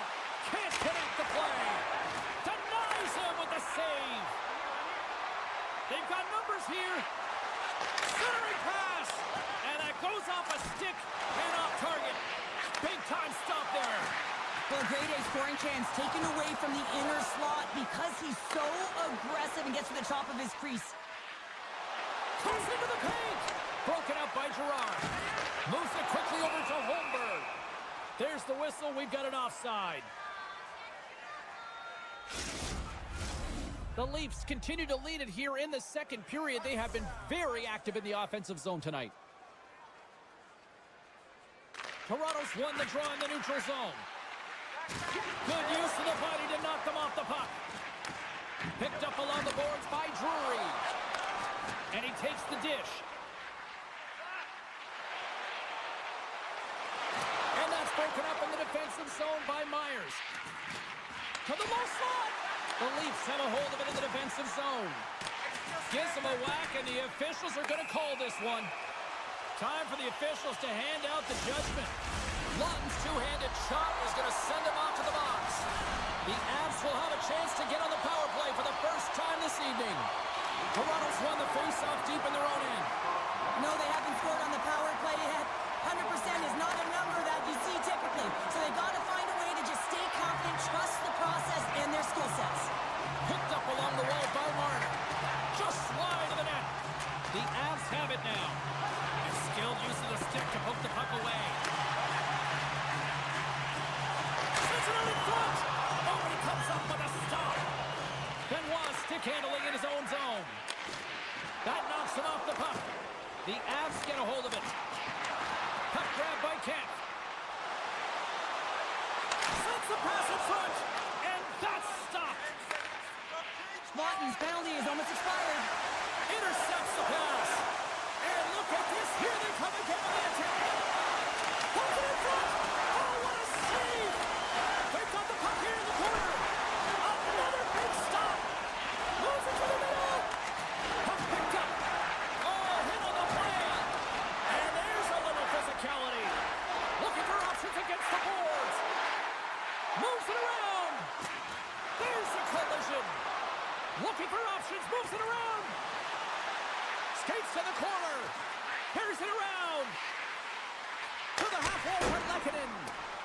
Can't connect the play. Denies him with the save. They've got numbers here. Centering pass. And that goes off a stick and off target. Big time stop there. Well, a grade A scoring chance taken away from the inner slot because he's so aggressive and gets to the top of his crease. Comes into the paint. Broken up by Gerard. Moves it quickly over to Holmberg. There's the whistle. We've got an offside. The Leafs continue to lead it here in the second period. They have been very active in the offensive zone tonight. Toronto's won the draw in the neutral zone. Good use of the body to knock them off the puck. Picked up along the boards by Drury. And he takes the dish. And that's broken up in the defensive zone by Myers. To the low slot. The Leafs have a hold of it in the defensive zone. Gives him a whack, and the officials are going to call this one. Time for the officials to hand out the judgment. Lawton's two-handed shot is going to send him off to the box. The Avs will have a chance to get on the power play for the first time this evening. Toronto's won the face-off deep in their own end. No, they haven't scored on the power play yet. 100% is not a number that you see typically. So they've got to find a way to just stay confident, trust the process and their skill sets. Picked up along the wall by Marner. Just wide of the net. The Avs have it now. And skilled use of the stick to poke the puck away. Sends it out in front. Oh, and he comes up stick handling in his own zone. That knocks him off the puck. The Avs get a hold of it. Puck grab by Kent. Sends the pass in front, and that's stopped. Martin's penalty is almost expired. Intercepts the pass. And look at this. Here they come again on the attack. Puts it in front. Oh, what a save. They've got the puck here in the corner. Another big stop. Moves it to the middle. Puck picked up. Oh, hit on the play. And there's a little physicality. Looking for options against the boards. Moves it around. There's a collision. Looking for options. Moves it around. Skates to the corner. Carries it around. To the half wall for Lehkonen.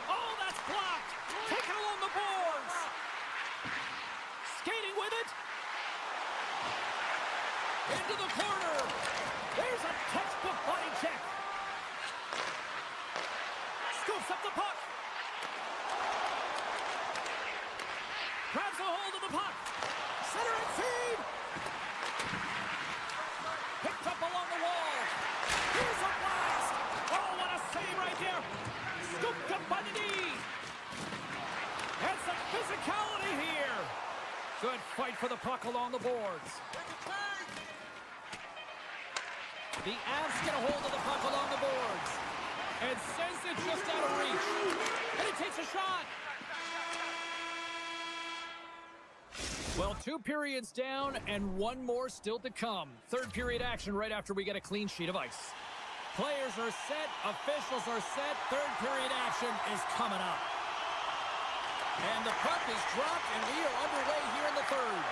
Oh, that's blocked. Taken along the boards. Skating with it. Into the corner. There's a textbook body check. Scoops up the puck. Grabs a hold of the puck. Center and feed. Picked up along the wall. Here's a blast. Oh, what a save right there. Scooped up by the knee. And some physicality here. Good fight for the puck along the boards. The Avs get a hold of the puck along the boards. And sends it just out of reach. And he takes a shot. Well, 2 periods down and 1 more still to come. Third period action right after we get a clean sheet of ice. Players are set, officials are set, third period action is coming up. And the puck is dropped and we are underway here in the third.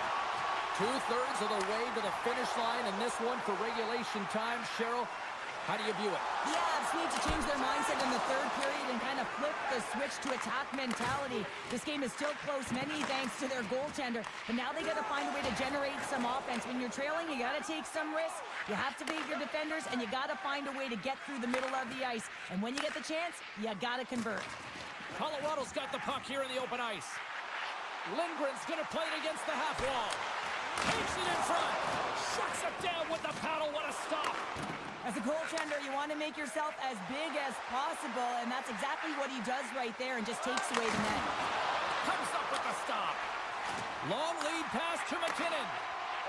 2/3 of the way to the finish line and this one for regulation time. Cheryl, how do you view it? The Avs need to change their mindset in the third period and kind of flip the switch to attack mentality. This game is still close, many thanks to their goaltender, but now they got to find a way to generate some offense. When you're trailing, you got to take some risks. You have to beat your defenders, and you got to find a way to get through the middle of the ice. And when you get the chance, you got to convert. Colorado's got the puck here in the open ice. Lindgren's going to play it against the half wall. Takes it in front. Shuts it down with the paddle. What a stop. As a goaltender, you want to make yourself as big as possible, and that's exactly what he does right there and just takes away the net. Comes up with the stop. Long lead pass to McKinnon.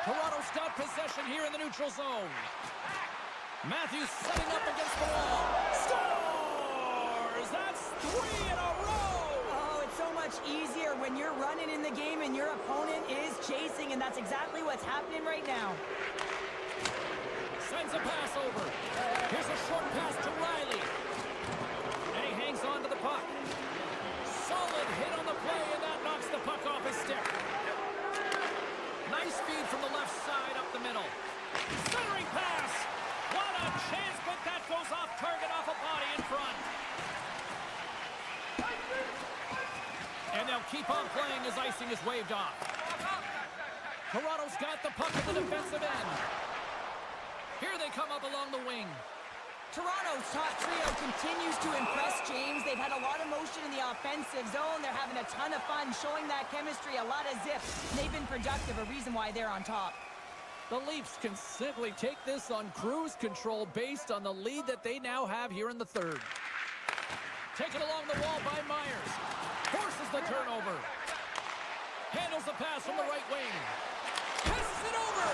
Toronto's got possession here in the neutral zone. Matthews setting up against the wall. Scores! That's 3 in a row! Oh, it's so much easier when you're running in the game and your opponent is chasing, and that's exactly what's happening right now. Sends a pass over. Here's a short pass to Riley. And he hangs on to the puck. Solid hit on the play, and that knocks the puck off his stick. Nice feed from the left side up the middle. Centering pass. What a chance, but that goes off target off a body in front. And they'll keep on playing as icing is waved off. Toronto's got the puck at the defensive end. Here they come up along the wing. Toronto's top trio continues to impress, James. They've had a lot of motion in the offensive zone. They're having a ton of fun showing that chemistry, a lot of zip. They've been productive, a reason why they're on top. The Leafs can simply take this on cruise control based on the lead that they now have here in the third. Taken along the wall by Myers. Forces the turnover. Handles the pass from the right wing. Passes it over.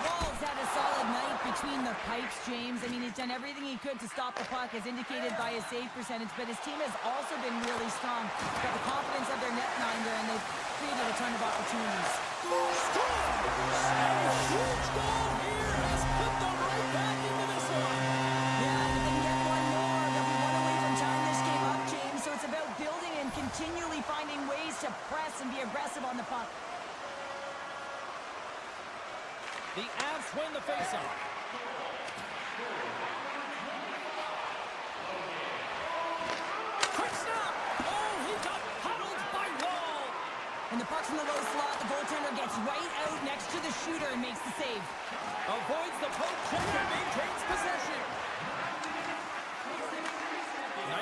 Wall's had a solid night between the pipes, James. I mean, he's done everything he could to stop the puck, as indicated by his save percentage, but his team has also been really strong. Got the confidence of their netminder, and they've created a ton of opportunities. Scores! And a huge goal here has put them right back into this one. Yeah, if they can get one more, they'll be one away from tying this game up, James. So it's about building and continually finding ways to press and be aggressive on the puck. The Avs win the faceoff. Quick snap! Oh, he got huddled by Wall. And the puck's in the low slot. The goaltender gets right out next to the shooter and makes the save. Avoids the poke check and maintains possession.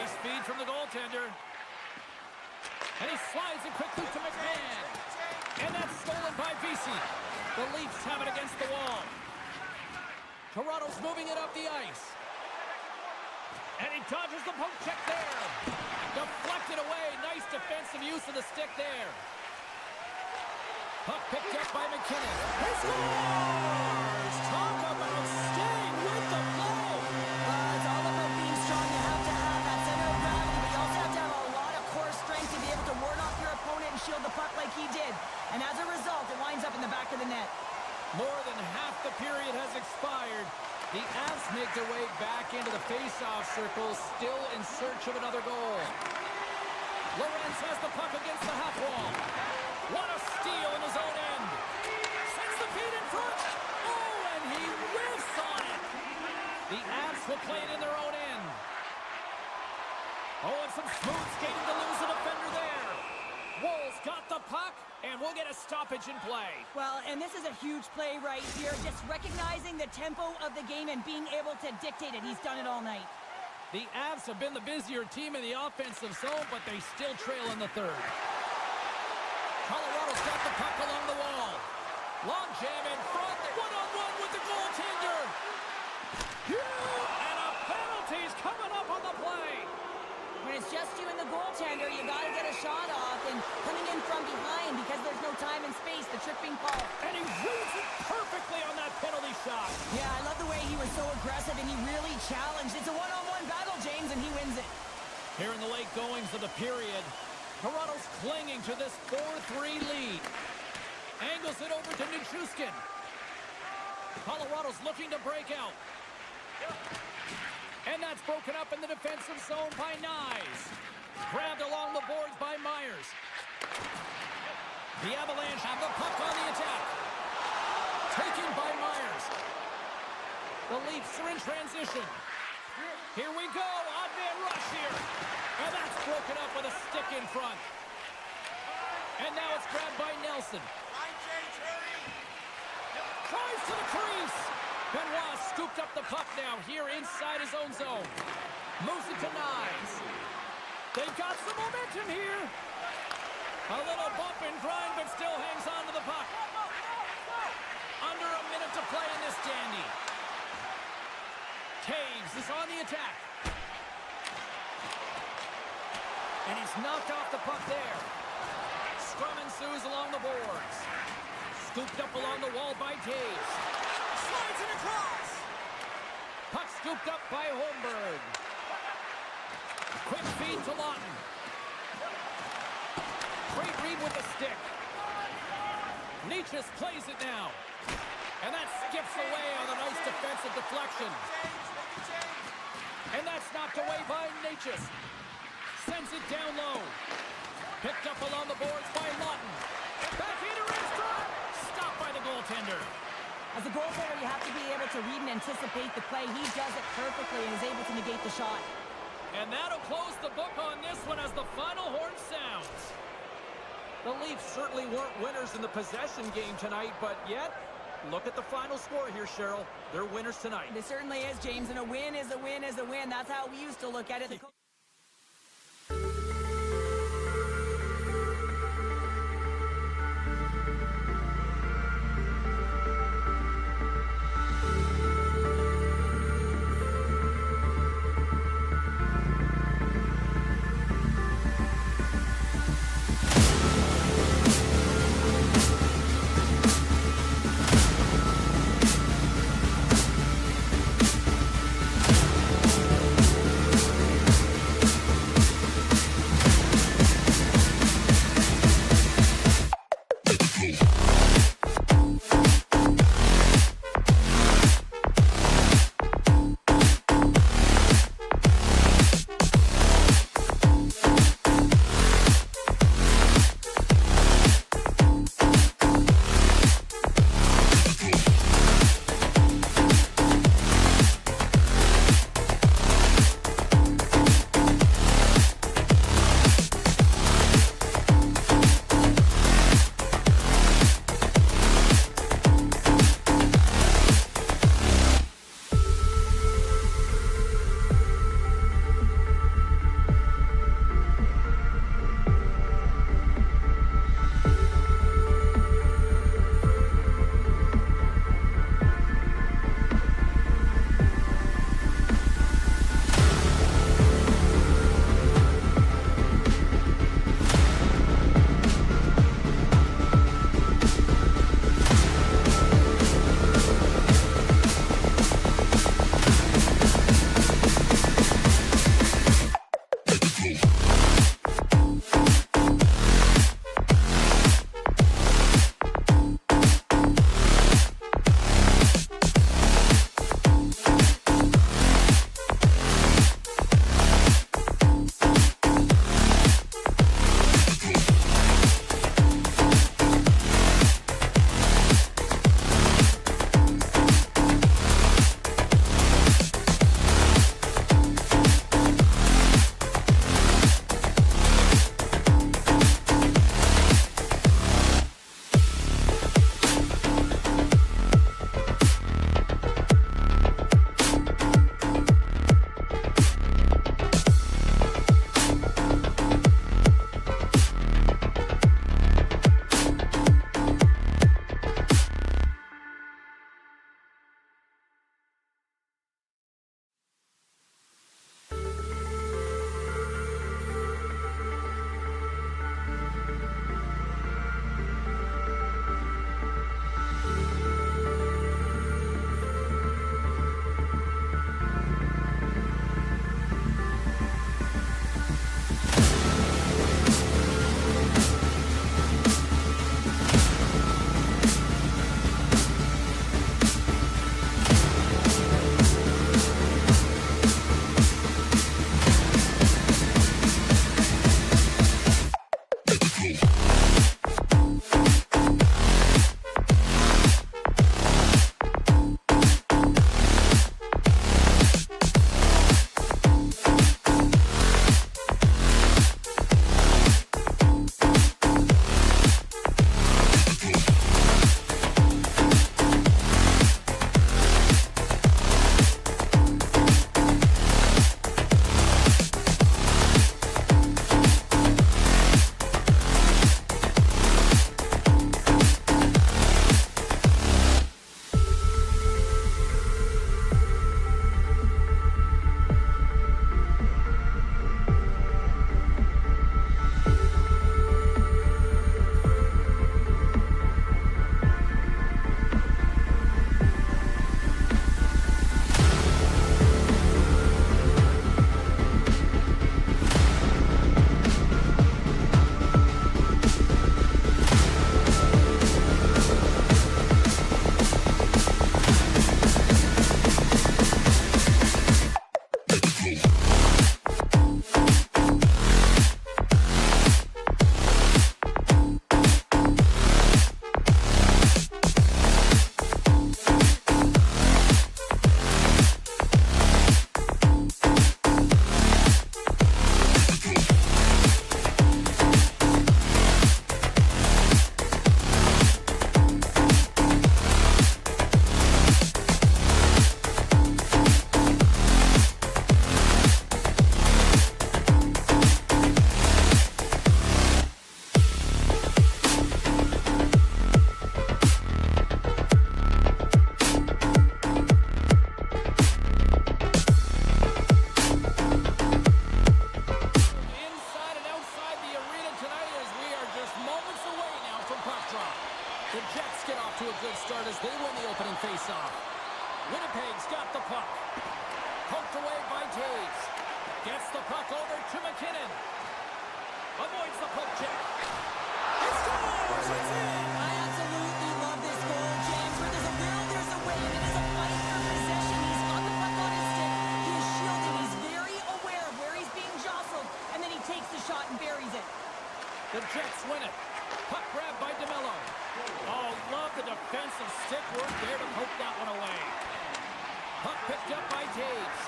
Nice feed from the goaltender. And he slides it quickly to McMahon. And that's stolen by Vesey. The Leafs have it against the wall. Toronto's moving it up the ice. And he dodges the poke check there. Deflected away. Nice defensive use of the stick there. Puck picked up by McKinnon. He scores! Talk about staying with the blow. It's all about being strong. You have to have that center of gravity, but you also have to have a lot of core strength to be able to ward off your opponent and shield the puck like he did. And as a result, it winds up in the back of the net. More than half the period has expired. The Avs make their way back into the face-off circle, still in search of another goal. Lorenz has the puck against the half wall. What a steal in his own end. Sends the feet in front. Oh, and he whiffs on it. The Avs will play it in their own end. Oh, and some smooth skating to lose the defender there. Wolves got the puck, and we'll get a stoppage in play. Well, and this is a huge play right here. Just recognizing the tempo of the game and being able to dictate it. He's done it all night. The Avs have been the busier team in the offensive zone, but they still trail in the third. Colorado's got the puck along the wall. Long jam in front. One-on-one with the goaltender. And a penalty's coming up on the play. When it's just you and the goaltender, you got to get a shot off. And coming in from behind because there's no time and space, the tripping call. And he reads it perfectly on that penalty shot. Yeah, I love the way he was so aggressive and he really challenged. It's a one-on-one battle, James, and he wins it. Here in the late goings of the period, Toronto's clinging to this 4-3 lead. Angles it over to Nichushkin. Colorado's looking to break out. And that's broken up in the defensive zone by Nyes. Grabbed along the boards by Myers. The Avalanche have the puck on the attack. Taken by Myers. The Leafs are in transition. Here we go. Odd-man rush here. And that's broken up with a stick in front. And now it's grabbed by Nelson. Tries to the crease. Benoit scooped up the puck now here inside his own zone. Moves it to Nyes. They've got some momentum here. A little bump and grind, but still hangs on to the puck. Under a minute to play in this dandy. Taves is on the attack. And he's knocked off the puck there. Scrum ensues along the boards. Scooped up along the wall by Taves. Slides it across. Puck scooped up by Holmberg. Quick feed to Lawton. Great read with the stick. Necas plays it now. And that skips away on a nice defensive deflection. And that's knocked away by Necas. Sends it down low. Picked up along the boards by Lawton. Back into his front. Stopped by the goaltender. As a goaltender, you have to be able to read and anticipate the play. He does it perfectly and is able to negate the shot. And that'll close the book on this one as the final horn sounds. The Leafs certainly weren't winners in the possession game tonight, but yet, look at the final score here, Cheryl. They're winners tonight. This certainly is, James, and a win is a win is a win. That's how we used to look at it. start as they win the opening faceoff. Winnipeg's got the puck. Poked away by Taves. Gets the puck over to McKinnon. Avoids the poke check. He scores! It's in! I absolutely love this goal, James. Where there's a will, there's a way, and it is a fight for possession. He's got the puck on his stick. He is shielding. He's very aware of where he's being jostled, and then he takes the shot and buries it. The Jets win it. Puck grab by DeMello. Oh, love the defensive stick work there to poke that one away. Puck picked up by Taves.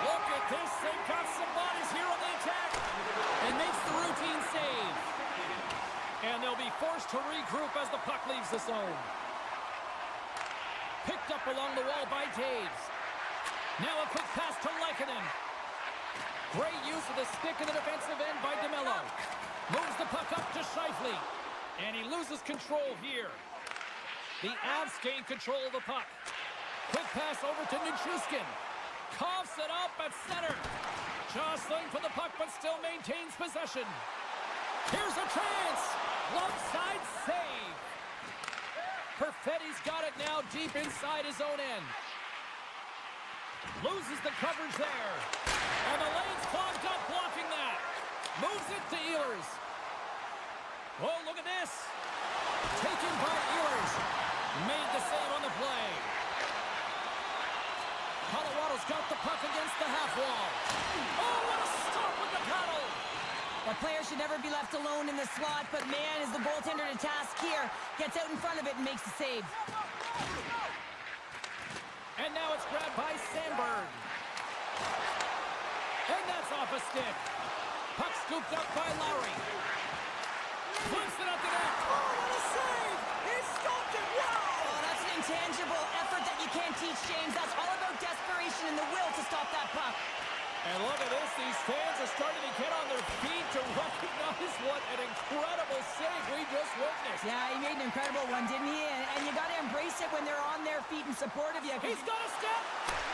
Look at this. They've got some bodies here on the attack. And makes the routine save. And they'll be forced to regroup as the puck leaves the zone. Picked up along the wall by Taves. Now a quick pass to Lehkonen. Great use of the stick in the defensive end by DeMello. Moves the puck up to Scheifele. And he loses control here. The Avs gain control of the puck. Quick pass over to Nichushkin. Coughs it up at center. Jostling for the puck, but still maintains possession. Here's a chance. Left side save. Perfetti's got it now deep inside his own end. Loses the coverage there. And the lane's clogged up blocking that. Moves it to Ehlers. Oh, look at this. Taken by Ehlers. Made the save on the play. Colorado's got the puck against the half wall. Oh, what a stop with the paddle. The player should never be left alone in the slot, but man, is the goaltender to task here. Gets out in front of it and makes the save. And now it's grabbed by Sandberg. And that's off a stick. Puck scooped up by Lowry. Flips it up the net. Oh, what a save! He stopped it! Wow! Oh, that's an intangible effort that you can't teach, James. That's all about desperation and the will to stop that puck. And look at this. These fans are starting to get on their feet to recognize what an incredible save we just witnessed. Yeah, he made an incredible one, didn't he? And you got to embrace it when they're on their feet in support of you. He's got a step.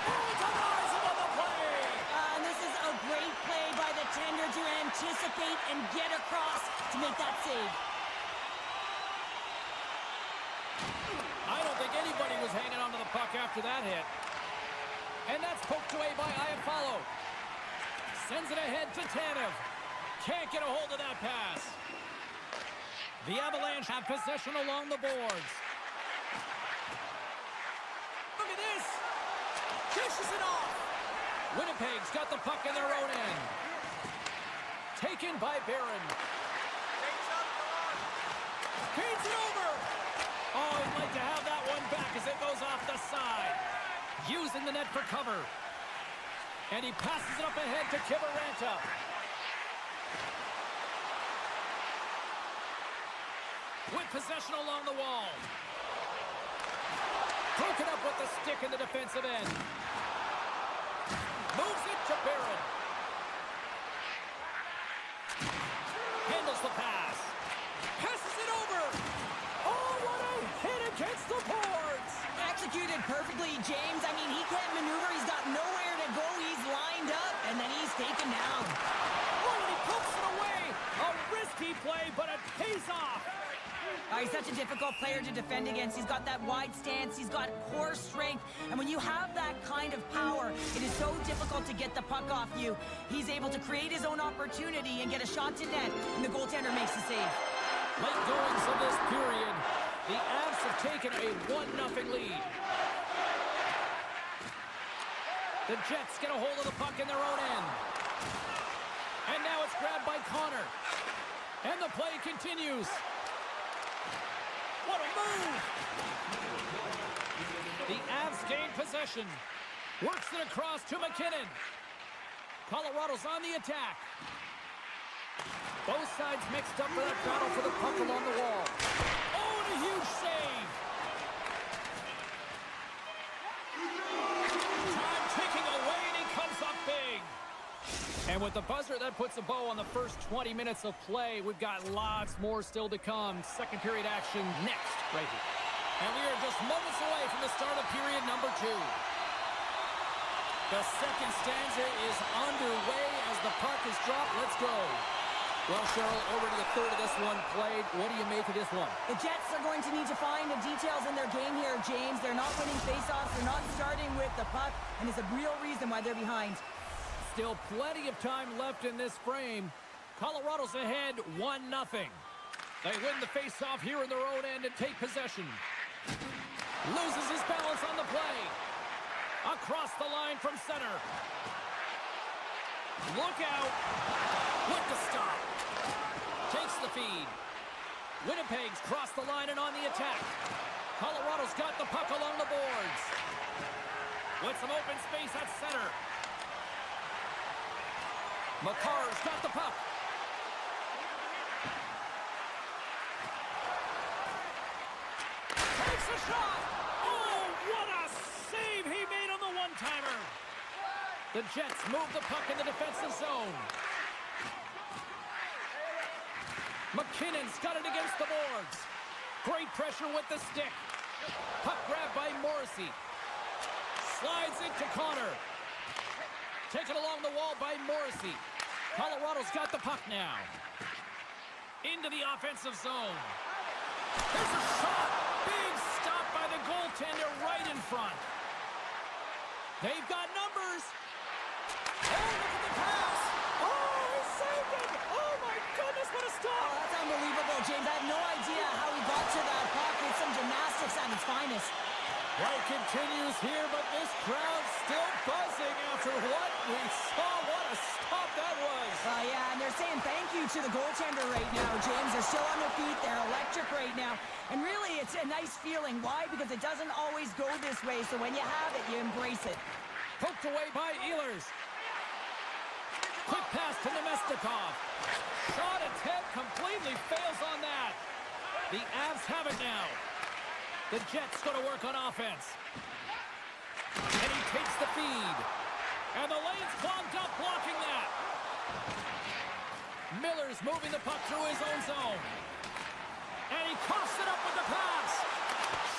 Oh, it's a rise above the play. And this is a great play by the tender to anticipate and get across to make that save. I don't think anybody was hanging onto the puck after that hit. And that's poked away by Iafallo. Sends it ahead to Tanev. Can't get a hold of that pass. The Avalanche have possession along the boards. Look at this. Dishes it off. Winnipeg's got the puck in their own end. Taken by Barron. Feeds it over. Oh, he'd like to have that one back as it goes off the side. Using the net for cover. And he passes it up ahead to Kiviranta. With possession along the wall. Broken up with the stick in the defensive end. Moves it to Barron. Handles the pass. Passes it over. Oh, what a hit against the boards. Executed perfectly, James. I mean, he can't maneuver. He's got nowhere to go. He's lined up, and then he's taken down. Oh, and he pokes it away. A risky play, but it pays off. He's such a difficult player to defend against. He's got that wide stance. He's got core strength. And when you have that kind of power, it is so difficult to get the puck off you. He's able to create his own opportunity and get a shot to net, and the goaltender makes the save. Late goings of this period, the Avs have taken a 1-0 lead. The Jets get a hold of the puck in their own end. And now it's grabbed by Connor. And the play continues. What a move! The Avs gain possession. Works it across to McKinnon. Colorado's on the attack. Both sides mixed up for that battle for the puck along the wall. Oh, and a huge save! Time ticking away, and he comes up big. And with the buzzer, that puts a bow on the first 20 minutes of play. We've got lots more still to come. Second period action next, right here. And we are just moments away from the start of period number 2. The second stanza is underway as the puck is dropped. Let's go. Well, Cheryl, already a third of this one played. What do you make of this one? The Jets are going to need to find the details in their game here, James. They're not winning faceoffs. They're not starting with the puck, and it's a real reason why they're behind. Still plenty of time left in this frame. Colorado's ahead 1-0. They win the faceoff here in their own end and take possession. Loses his balance on the play. Across the line from center. Look out. With the stop. Takes the feed. Winnipeg's crossed the line and on the attack. Colorado's got the puck along the boards. With some open space at center. McCarr's got the puck. Takes a shot. Oh, what a save he made on the one-timer. The Jets move the puck in the defensive zone. McKinnon's got it against the boards. Great pressure with the stick. Puck grab by Morrissey. Slides it to Connor. Taken along the wall by Morrissey. Colorado's got the puck now. Into the offensive zone. There's a shot. Big stop by the goaltender right in front. They've got numbers. Oh, look at the pass. Oh, he saved it. Oh, my goodness, what a stop. Oh, that's unbelievable, James. I have no idea how he got to that puck. It's some gymnastics at its finest. Play continues here, but this crowd's still buzzing after what we saw. What a stop that was. Yeah, and they're saying thank you to the goaltender right now, James. They're still on their feet. They're electric right now. And really, it's a nice feeling. Why? Because it doesn't always go this way, so when you have it, you embrace it. Poked away by Ehlers. Quick pass to Nemestikov. Shot attempt completely fails on that. The Avs have it now. The Jets go to work on offense. And he takes the feed. And the lane's clogged up, blocking that. Miller's moving the puck through his own zone. And he coughs it up with the pass.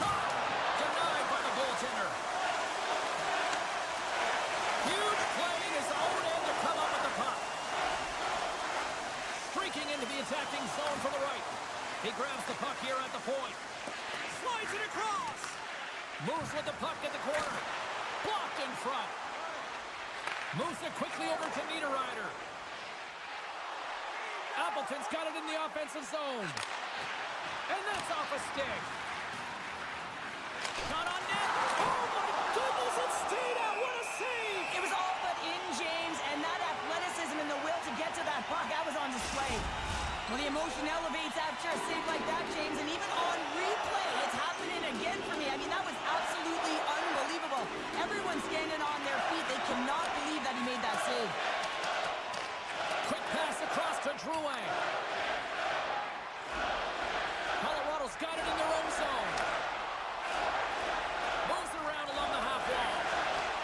Shot denied by the goaltender. Huge play in his own end to come up with the puck. Streaking into the attacking zone from the right. He grabs the puck here at the point. Slides it across. Moves with the puck at the corner. Blocked in front. Moves it quickly over to Niederreiter. Appleton's got it in the offensive zone. And that's off a stick. Shot on net. Oh, my goodness, it stayed out. What a save. It was all but in, James, and that athleticism and the will to get to that puck, that was on display. Well, the emotion elevates after a save like that, James, and even on replay, it's happening again for me. I mean, that was absolutely unbelievable. Everyone's standing on their feet. They cannot believe that he made that save. Quick pass across to Drouin. Colorado's got it in their own zone. Moves it around along the half wall.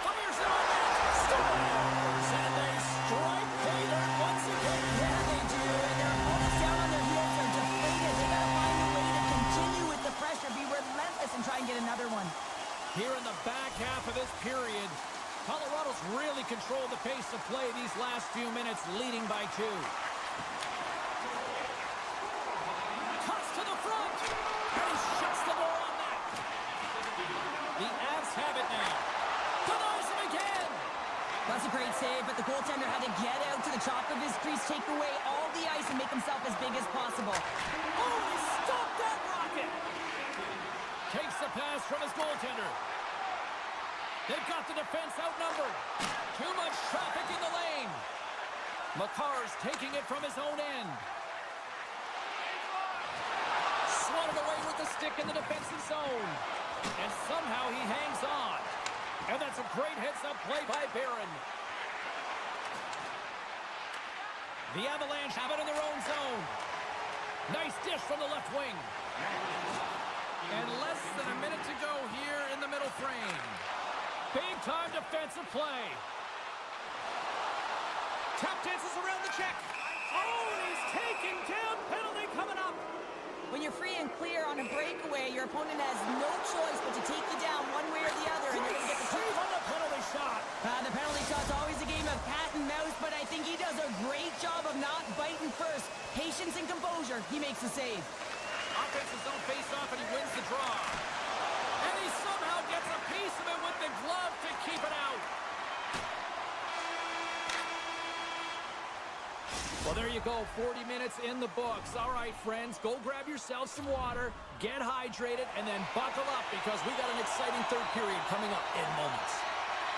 Fires it on net. Scores! And they strike pay dirt once again. Yeah, they do, and they're almost down on their heels. They're deflated. They got to find a way to continue with the pressure, be relentless, and try and get another one. Here in the back half of this period, Colorado's really controlled the pace of play these last few minutes, leading by 2. Cuts to the front, and he shuts the door on that. The Avs have it now. Denies him again. That's a great save, but the goaltender had to get out to the top of his crease, take away all the ice, and make himself as big as possible. Oh, he stopped that rocket. Takes the pass from his goaltender. They've got the defense outnumbered. Too much traffic in the lane. McCarr's taking it from his own end. Swatted away with the stick in the defensive zone. And somehow he hangs on. And that's a great heads-up play by Barron. The Avalanche have it in their own zone. Nice dish from the left wing. And less than a minute to go here in the middle frame. Big-time defensive play. Tap dances around the check. Oh, and he's taken down. Penalty coming up. When you're free and clear on a breakaway, your opponent has no choice but to take you down one way or the other. And they're going to get the save on the penalty shot. The penalty shot's always a game of cat and mouse, but I think he does a great job of not biting first. Patience and composure. He makes the save. Offensive zone face-off, and he wins the draw. And he somehow gets a piece of it with the glove to keep it out. Well, there you go, 40 minutes in the books. All right, friends, go grab yourselves some water, get hydrated, and then buckle up because we got an exciting third period coming up in moments.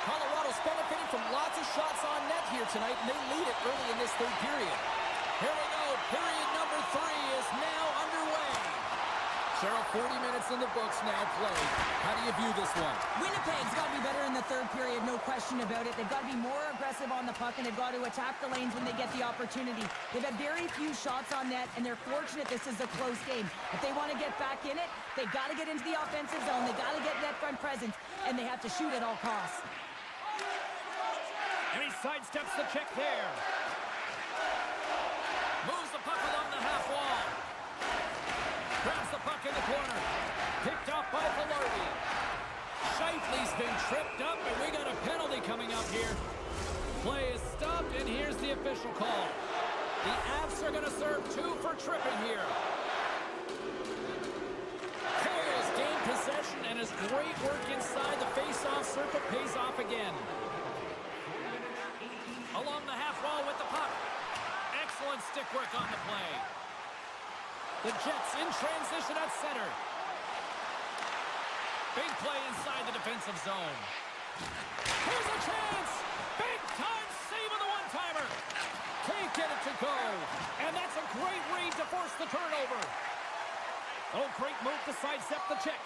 Colorado's benefiting from lots of shots on net here tonight, and they lead it early in this third period. Here we go, period number 3 is now underway. Cheryl, 40 minutes in the books now played. How do you view this one? Winnipeg's got to be better in the third period, no question about it. They've got to be more aggressive on the puck, and they've got to attack the lanes when they get the opportunity. They've had very few shots on net, and they're fortunate this is a close game. If they want to get back in it, they've got to get into the offensive zone. They've got to get net front presence, and they have to shoot at all costs. And he sidesteps the check there. Moves the puck along the half wall. Grabs the puck in the corner. Picked up by Velarde. Scheifele's been tripped up, and we got a penalty coming up here. Play is stopped, and here's the official call. The Avs are going to serve 2 for tripping here. Coyle's gained possession, and his great work inside the face-off circle pays off again. Along the half wall with the puck. Excellent stick work on the play. The Jets in transition at center. Big play inside the defensive zone. Here's a chance! Big time save on the one-timer! Can't get it to go. And that's a great read to force the turnover. Oh, great move to sidestep the check.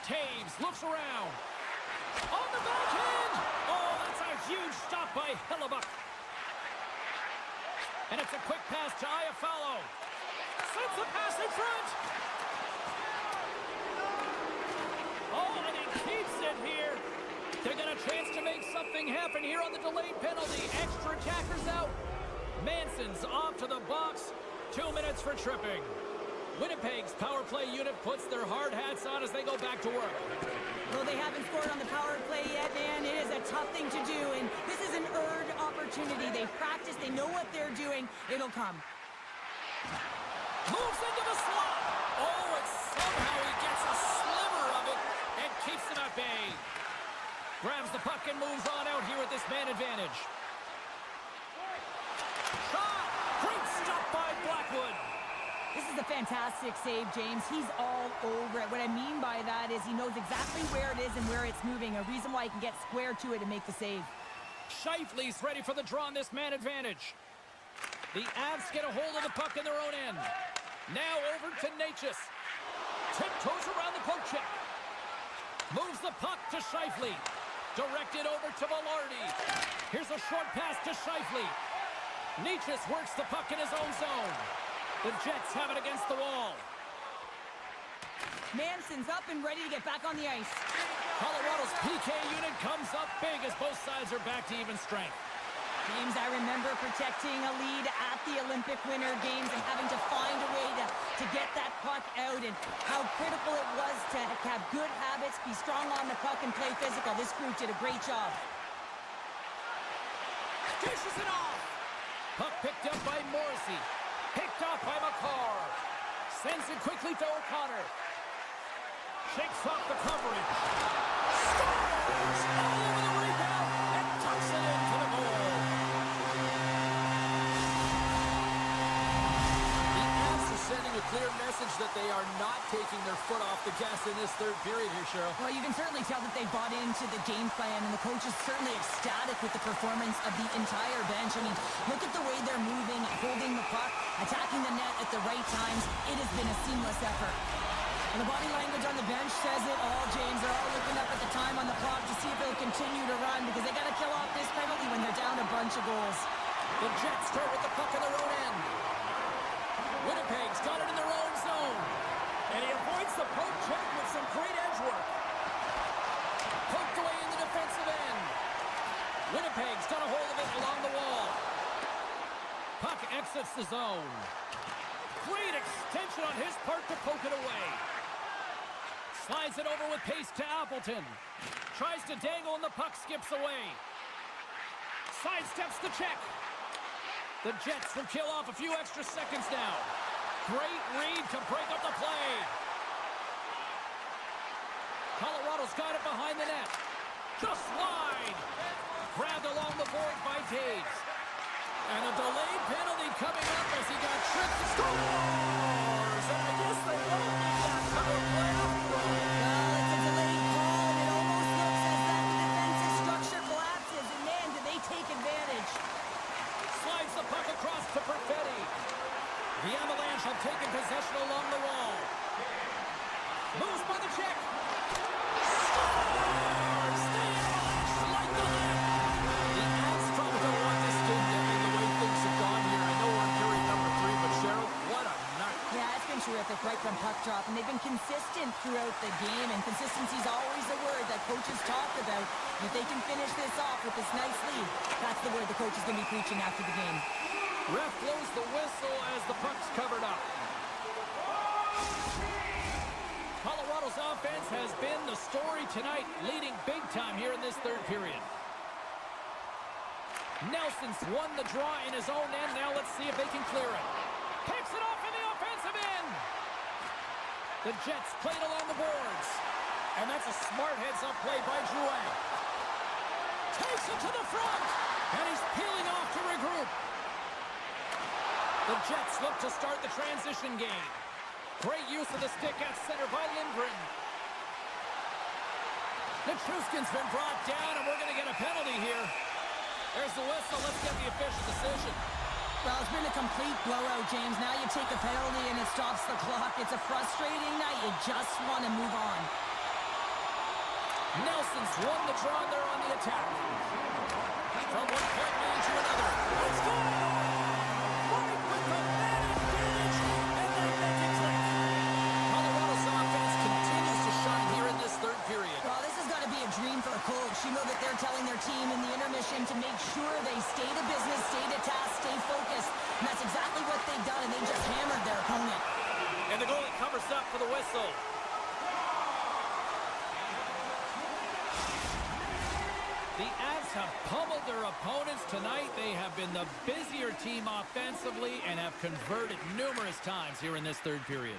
Taves looks around. On the backhand! Oh, that's a huge stop by Hellebuck. And it's a quick pass to Iafallo. Sends the pass in front. Oh, and he keeps it here. They got a chance to make something happen here on the delayed penalty. Extra attackers out. Manson's off to the box. 2 minutes for tripping. Winnipeg's power play unit puts their hard hats on as they go back to work. Well, they haven't scored on the power play yet, man. It is a tough thing to do, and this is an earned opportunity. They've practiced. They know what they're doing. It'll come. Moves into the slot. Oh, and somehow he gets a sliver of it and keeps it at bay. Grabs the puck and moves on out here with this man advantage. Shot! Great stop by Blackwood. This is a fantastic save, James. He's all over it. What I mean by that is he knows exactly where it is and where it's moving. A reason why he can get square to it and make the save. Scheifele's ready for the draw on this man advantage. The Avs get a hold of the puck in their own end. Now over to Natchez. Tiptoes around the poke check. Moves the puck to Scheifele. Directed over to Velarde. Here's a short pass to Scheifele. Natchez works the puck in his own zone. The Jets have it against the wall. Manson's up and ready to get back on the ice. Colorado's PK unit comes up big as both sides are back to even strength. James, I remember protecting a lead at the Olympic Winter Games and having to find a way to get that puck out, and how critical it was to have good habits, be strong on the puck, and play physical. This group did a great job. Dishes it off. Puck picked up by Morrissey. Picked off by McCarr. Sends it quickly to O'Connor. Shakes off the coverage. Scores! All over the rebound and tucks it into the goal. The Avs are sending a clear message that they are not taking their foot off the gas in this third period here, Cheryl. Well, you can certainly tell that they bought into the game plan, and the coach is certainly ecstatic with the performance of the entire bench. I mean, look at the way they're moving, holding the puck, attacking the net at the right times. It has been a seamless effort. And the body language on the bench says it all, James. They're all looking up at the time on the clock to see if they'll continue to run, because they got to kill off this penalty when they're down a bunch of goals. The Jets start with the puck in their own end. Winnipeg's got it in their own zone. And he avoids the poke check with some great edge work. Poked away in the defensive end. Winnipeg's got a hold of it along the wall. Puck exits the zone. Great extension on his part to poke it away. Slides it over with pace to Appleton. Tries to dangle and the puck skips away. sidesteps the check. The Jets will kill off a few extra seconds now. Great read to break up the play. Colorado's got it behind the net. Just wide. Grabbed along the board by Taves. And a delayed penalty coming up as he got tripped. Scores! And I guess they won't make that power play after all. Well, it's a delayed call, and it almost looks as that the defensive structure collapses. And man, do they take advantage. Slides the puck across to Perfetti. The Avalanche have taken possession along the wall. Moves by the check. Scores! The Avalanche like the wind. The Avs probably don't want this game to end the way things have gone here. I know we're in period number 3, but Cheryl, what a night. Yeah, it's been terrific right from puck drop, and they've been consistent throughout the game, and consistency is always a word that coaches talk about. And if they can finish this off with this nice lead, that's the word the coach is going to be preaching after the game. Ref blows the whistle as the puck's covered up. Colorado's offense has been the story tonight, leading big time here in this third period. Nelson's won the draw in his own end. Now let's see if they can clear it. Picks it off in the offensive end. The Jets played along the boards. And that's a smart heads-up play by Drouin. Takes it to the front. And he's peeling off to regroup. The Jets look to start the transition game. Great use of the stick at center by Lindgren. Nichushkin's been brought down, and we're going to get a penalty here. There's the whistle. Let's get the official decision. Well, it's been a complete blowout, James. Now you take a penalty, and it stops the clock. It's a frustrating night. You just want to move on. Nelson's won the draw there on the attack. From one point man to another. Let's go! Right with the man advantage, and they make it click. Colorado's offense continues to shine here in this third period. Well, this has got to be a dream for a coach. You know that they're telling their team in the intermission to make sure they stay to business, stay to task, stay focused. And that's exactly what they've done, and they just hammered their opponent. And the goalie covers up for the whistle. The Avs have pummeled their opponents tonight. They have been the busier team offensively and have converted numerous times here in this third period.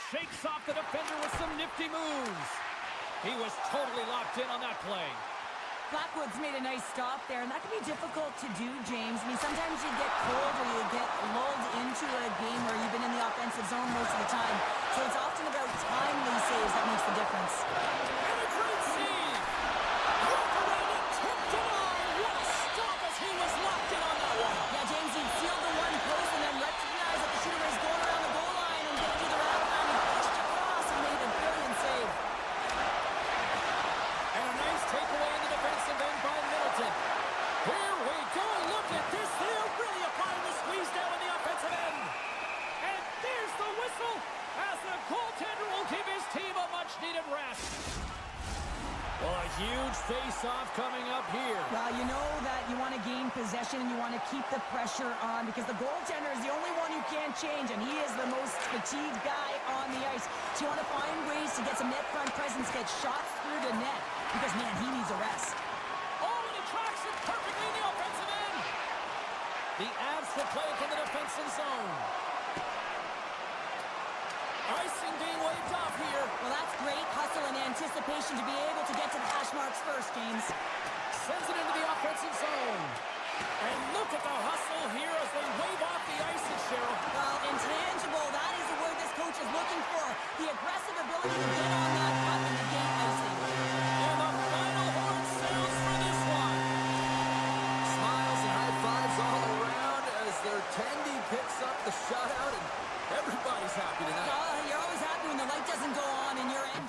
Shakes off the defender with some nifty moves. He was totally locked in on that play. Blackwood's made a nice stop there, and that can be difficult to do, James. I mean, sometimes you get cold or you get lulled into a game where you've been in the offensive zone most of the time. So it's often about timely saves that makes the difference. And a great save. Operating tipped it on. What a stop as he was locked in on that one. Yeah, James, he sealed the one post and then recognized that the shooter is going around the goal line and getting to the wrap line and pushed across and made a brilliant save. And a nice takeaway in the defensive end by Middleton. Here we go. Look at this. They're really applying the squeeze down in the offensive end. And there's the whistle as the goaltender will give his team a much-needed rest. Well, a huge face-off coming up here. Well, you know that you want to gain possession and you want to keep the pressure on because the goaltender is the only one who can't change, and he is the most fatigued guy on the ice. So you want to find ways to get some net front presence, get shots through the net because, man, he needs a rest. Oh, and he tracks it perfectly in the offensive end. The Avs will play from the defensive zone. Icing being waved off here. Well, that's great hustle and anticipation to be able to get to the hash marks first, James. Sends it into the offensive zone. And look at the hustle here as they wave off the icing, Cheryl. Well, intangible, that is the word this coach is looking for. The aggressive ability to get on that puck and to gain icing. And the final horn sounds for this one. Smiles and high fives all around as their Tendy picks up the shutout, and everybody's happy tonight. You're always happy when the light doesn't go on in your end.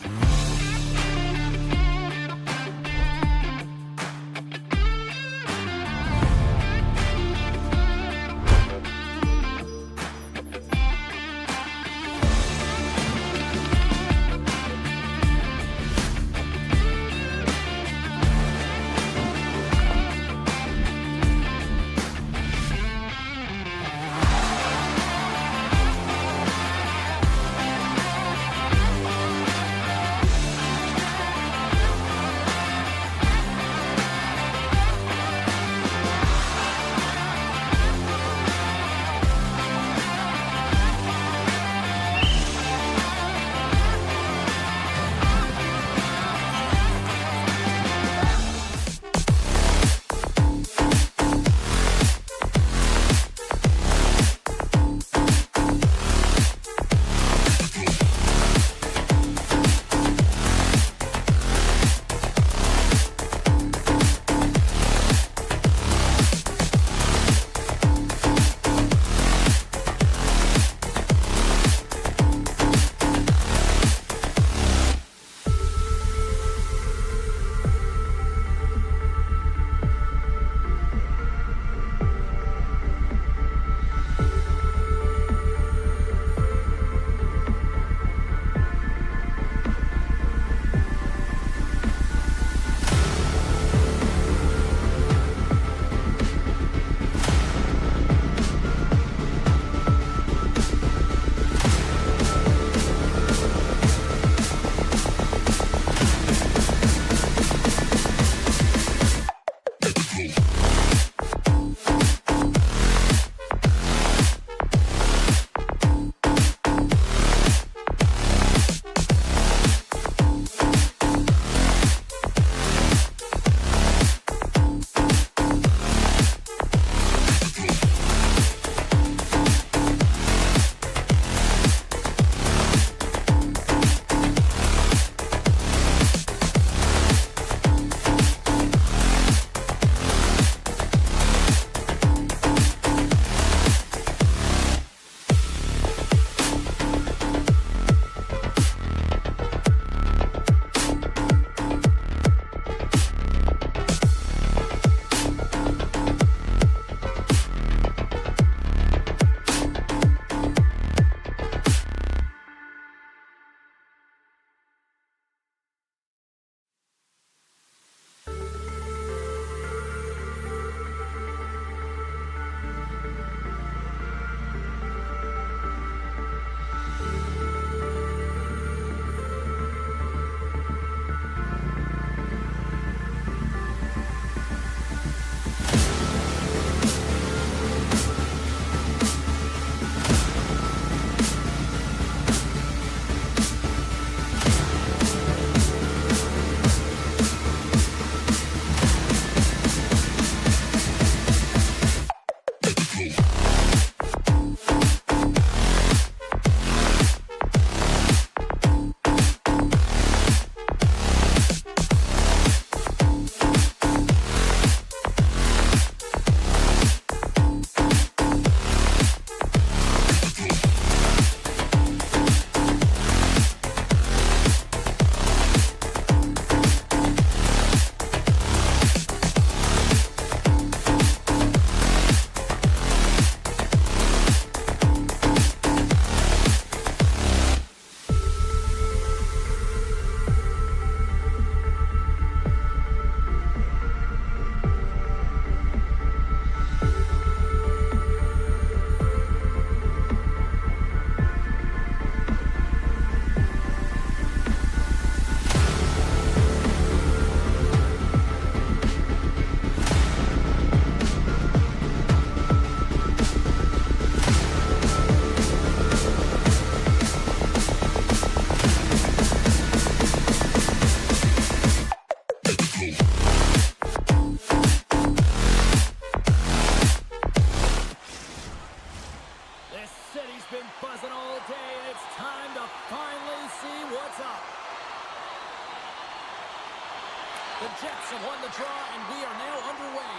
The Jets have won the draw, and we are now underway.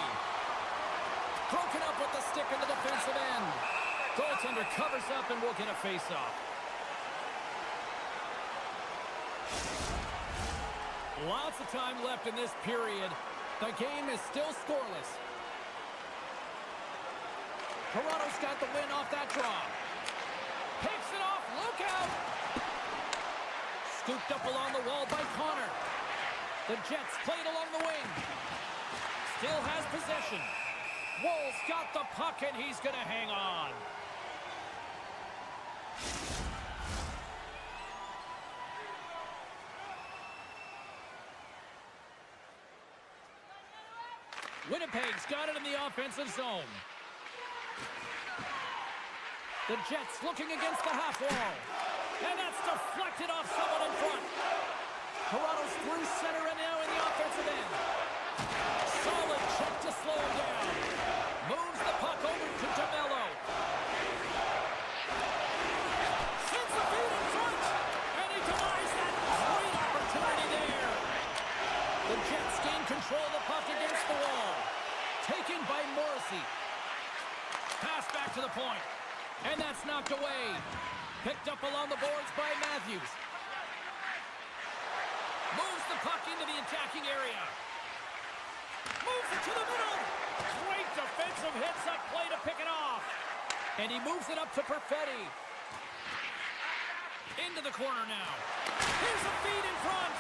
Broken up with the stick in the defensive end. Goaltender covers up and will get a face-off. Lots of time left in this period. The game is still scoreless. Toronto's got the win off that draw. Picks it off. Look out! Scooped up along the wall by Connor. The Jets played along the wing. Still has possession. Wohl's got the puck, and he's going to hang on. Winnipeg's got it in the offensive zone. The Jets looking against the half wall. And that's deflected off someone in front. Toronto's through center and now in the offensive end. Solid check to slow him down. Moves the puck over to DeMello. Sends the feed in front. And he denies that great opportunity there. The Jets gain control of the puck against the wall. Taken by Morrissey. Pass back to the point. And that's knocked away. Picked up along the boards by Matthews. Moves the puck into the attacking area. Moves it to the middle. Great defensive hits that play to pick it off. And he moves it up to Perfetti. Into the corner now. Here's a feed in front.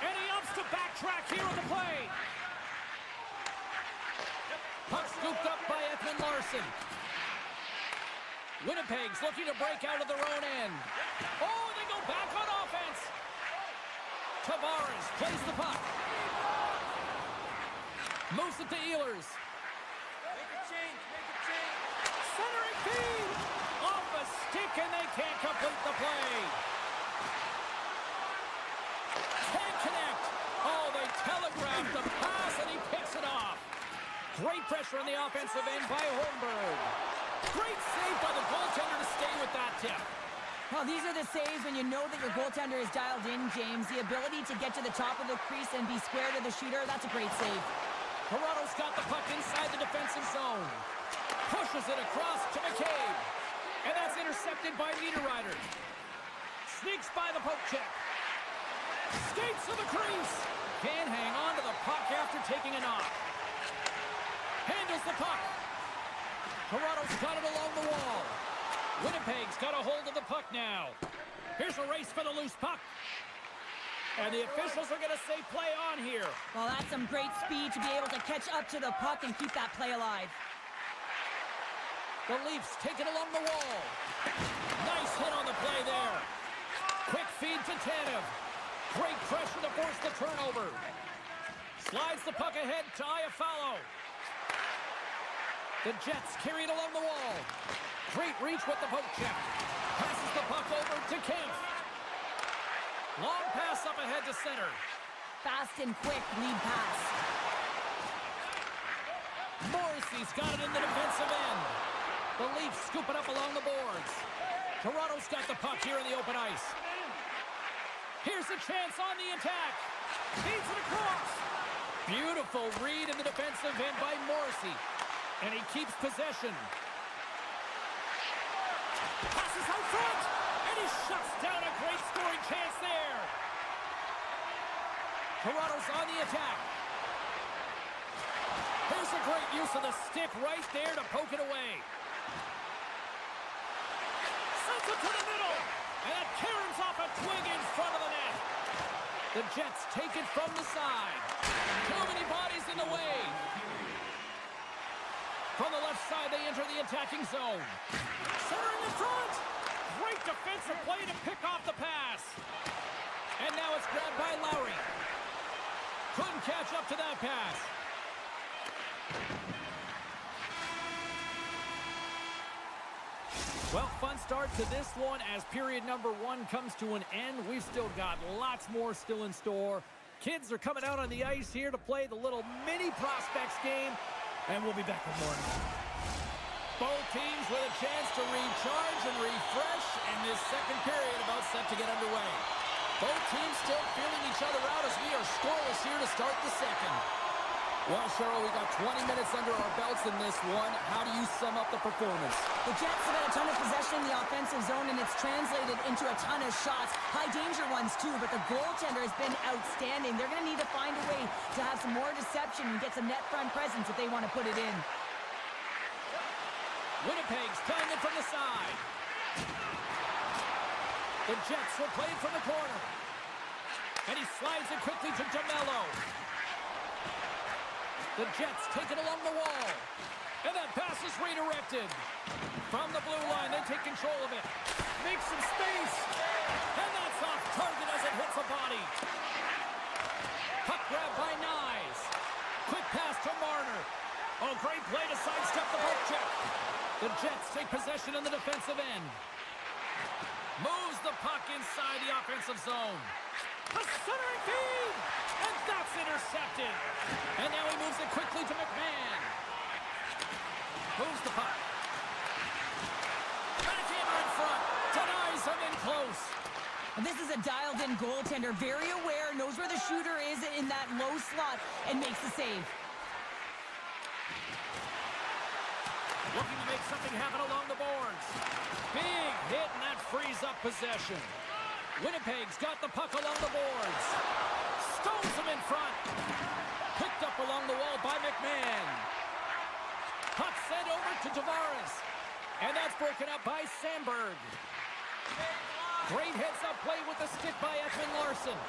And he opts to backtrack here on the play. Puck scooped up by Ekman Larsson. Winnipeg's looking to break out of their own end. Oh, they go back on offense. Tavares plays the puck. Moves it to Ehlers. Make a change, make a change. Centering feed. Off a stick, and they can't complete the play. Can't connect. Oh, they telegraphed the pass, and he picks it off. Great pressure on the offensive end by Holmberg. Great save by the goaltender to stay with that tip. Well, these are the saves when you know that your goaltender is dialed in, James. The ability to get to the top of the crease and be square to the shooter, that's a great save. Toronto's got the puck inside the defensive zone. Pushes it across to McCabe. And that's intercepted by Niederreiter. Sneaks by the poke check. Skates to the crease. Can't hang on to the puck after taking a knock. Handles the puck. Toronto's got it along the wall. Winnipeg's got a hold of the puck now. Here's a race for the loose puck. And the officials are going to say play on here. Well, that's some great speed to be able to catch up to the puck and keep that play alive. The Leafs take it along the wall. Nice hit on the play there. Quick feed to Tanev. Great pressure to force the turnover. Slides the puck ahead to Iafallo. The Jets carry it along the wall. Great reach with the poke check. Passes the puck over to Kemp. Long pass up ahead to center. Fast and quick lead pass. Morrissey's got it in the defensive end. The Leafs scoop it up along the boards. Toronto's got the puck here in the open ice. Here's a chance on the attack. Feeds it across. Beautiful read in the defensive end by Morrissey. And he keeps possession. Passes out front. And he shuts down a great scoring chance there. Toronto's on the attack. Here's a great use of the stick right there to poke it away. Sends it to the middle. And that caroms off a twig in front of the net. The Jets take it from the side. Too many bodies in the way. From the left side, they enter the attacking zone. Centering in front. Great defensive play to pick off the pass. And now it's grabbed by Lowry. Couldn't catch up to that pass. Well, fun start to this one as period number one comes to an end. We've still got lots more still in store. Kids are coming out on the ice here to play the little mini prospects game, and we'll be back with more. Both teams with a chance to recharge and refresh, and this second period about set to get underway. Both teams still feeling each other out as we are scoreless here to start the second. Well, Cheryl, we got 20 minutes under our belts in this one. How do you sum up the performance? The Jets have had a ton of possession in the offensive zone, and it's translated into a ton of shots. High-danger ones, too, but the goaltender has been outstanding. They're going to need to find a way to have some more deception and get some net front presence if they want to put it in. Winnipeg's playing it from the side. The Jets will play it from the corner. And he slides it quickly to DeMello. The Jets take it along the wall. And that pass is redirected. From the blue line, they take control of it. Make some space. And that's off target as it hits a body. Puck grab by Nyes. Quick pass to Marner. Oh, great play to sidestep the poke check. The Jets take possession in the defensive end. Moves the puck inside the offensive zone. A centering feed! And that's intercepted. And now he moves it quickly to McMahon. Moves the puck. Backhander in front. Denies him in close. And this is a dialed-in goaltender. Very aware, knows where the shooter is in that low slot, and makes the save. Looking to make something happen along the boards. Big hit, and that frees up possession. Winnipeg's got the puck along the boards. Stones him in front. Picked up along the wall by McMahon. Puck sent over to Tavares. And that's broken up by Sandberg. Great heads-up play with the stick by Edmund Larson.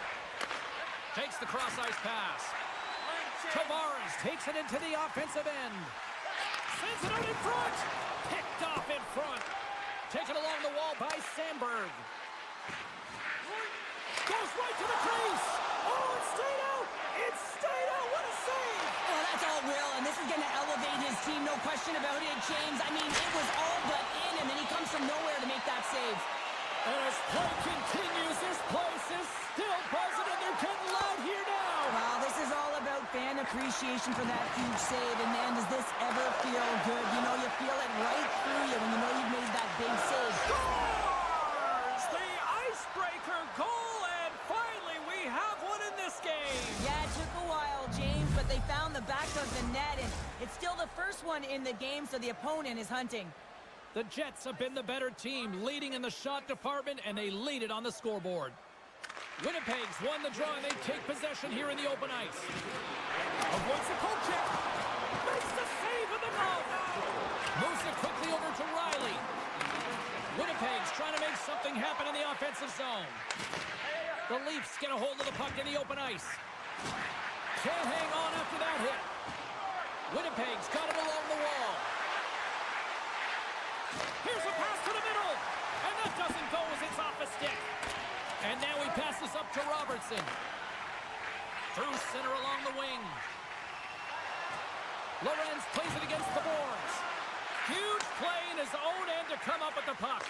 Takes the cross-ice pass. Tavares takes it into the offensive end. Sends it out in front. Picked off in front. Taken along the wall by Sandberg. Goes right to the crease. Oh, it stayed out. It stayed out. What a save. Oh, that's all Will, and this is going to elevate his team, no question about it, James. I mean, it was all but in, and then he comes from nowhere to make that save. And as play continues, this place is still buzzing, and they're getting loud here now. Wow, this is all about fan appreciation for that huge save, and man, does this ever feel good. You know, you feel it right through you when you know you've made that big save. Scores! The icebreaker goal, and finally we have one in this game. Yeah, it took a while, James, but they found the back of the net, and it's still the first one in the game, so the opponent is hunting. The Jets have been the better team, leading in the shot department, and they lead it on the scoreboard. Winnipeg's won the draw, and they take possession here in the open ice. Avoids the poke check. Makes the save with the glove. Moves it quickly over to Riley. Winnipeg's trying to make something happen in the offensive zone. The Leafs get a hold of the puck in the open ice. Can't hang on after that hit. Winnipeg's got it along the wall. Here's a pass to the middle. And that doesn't go as it's off a stick. And now he passes up to Robertson. Through center along the wing. Lorenz plays it against the boards. Huge play in his own end to come up with the puck.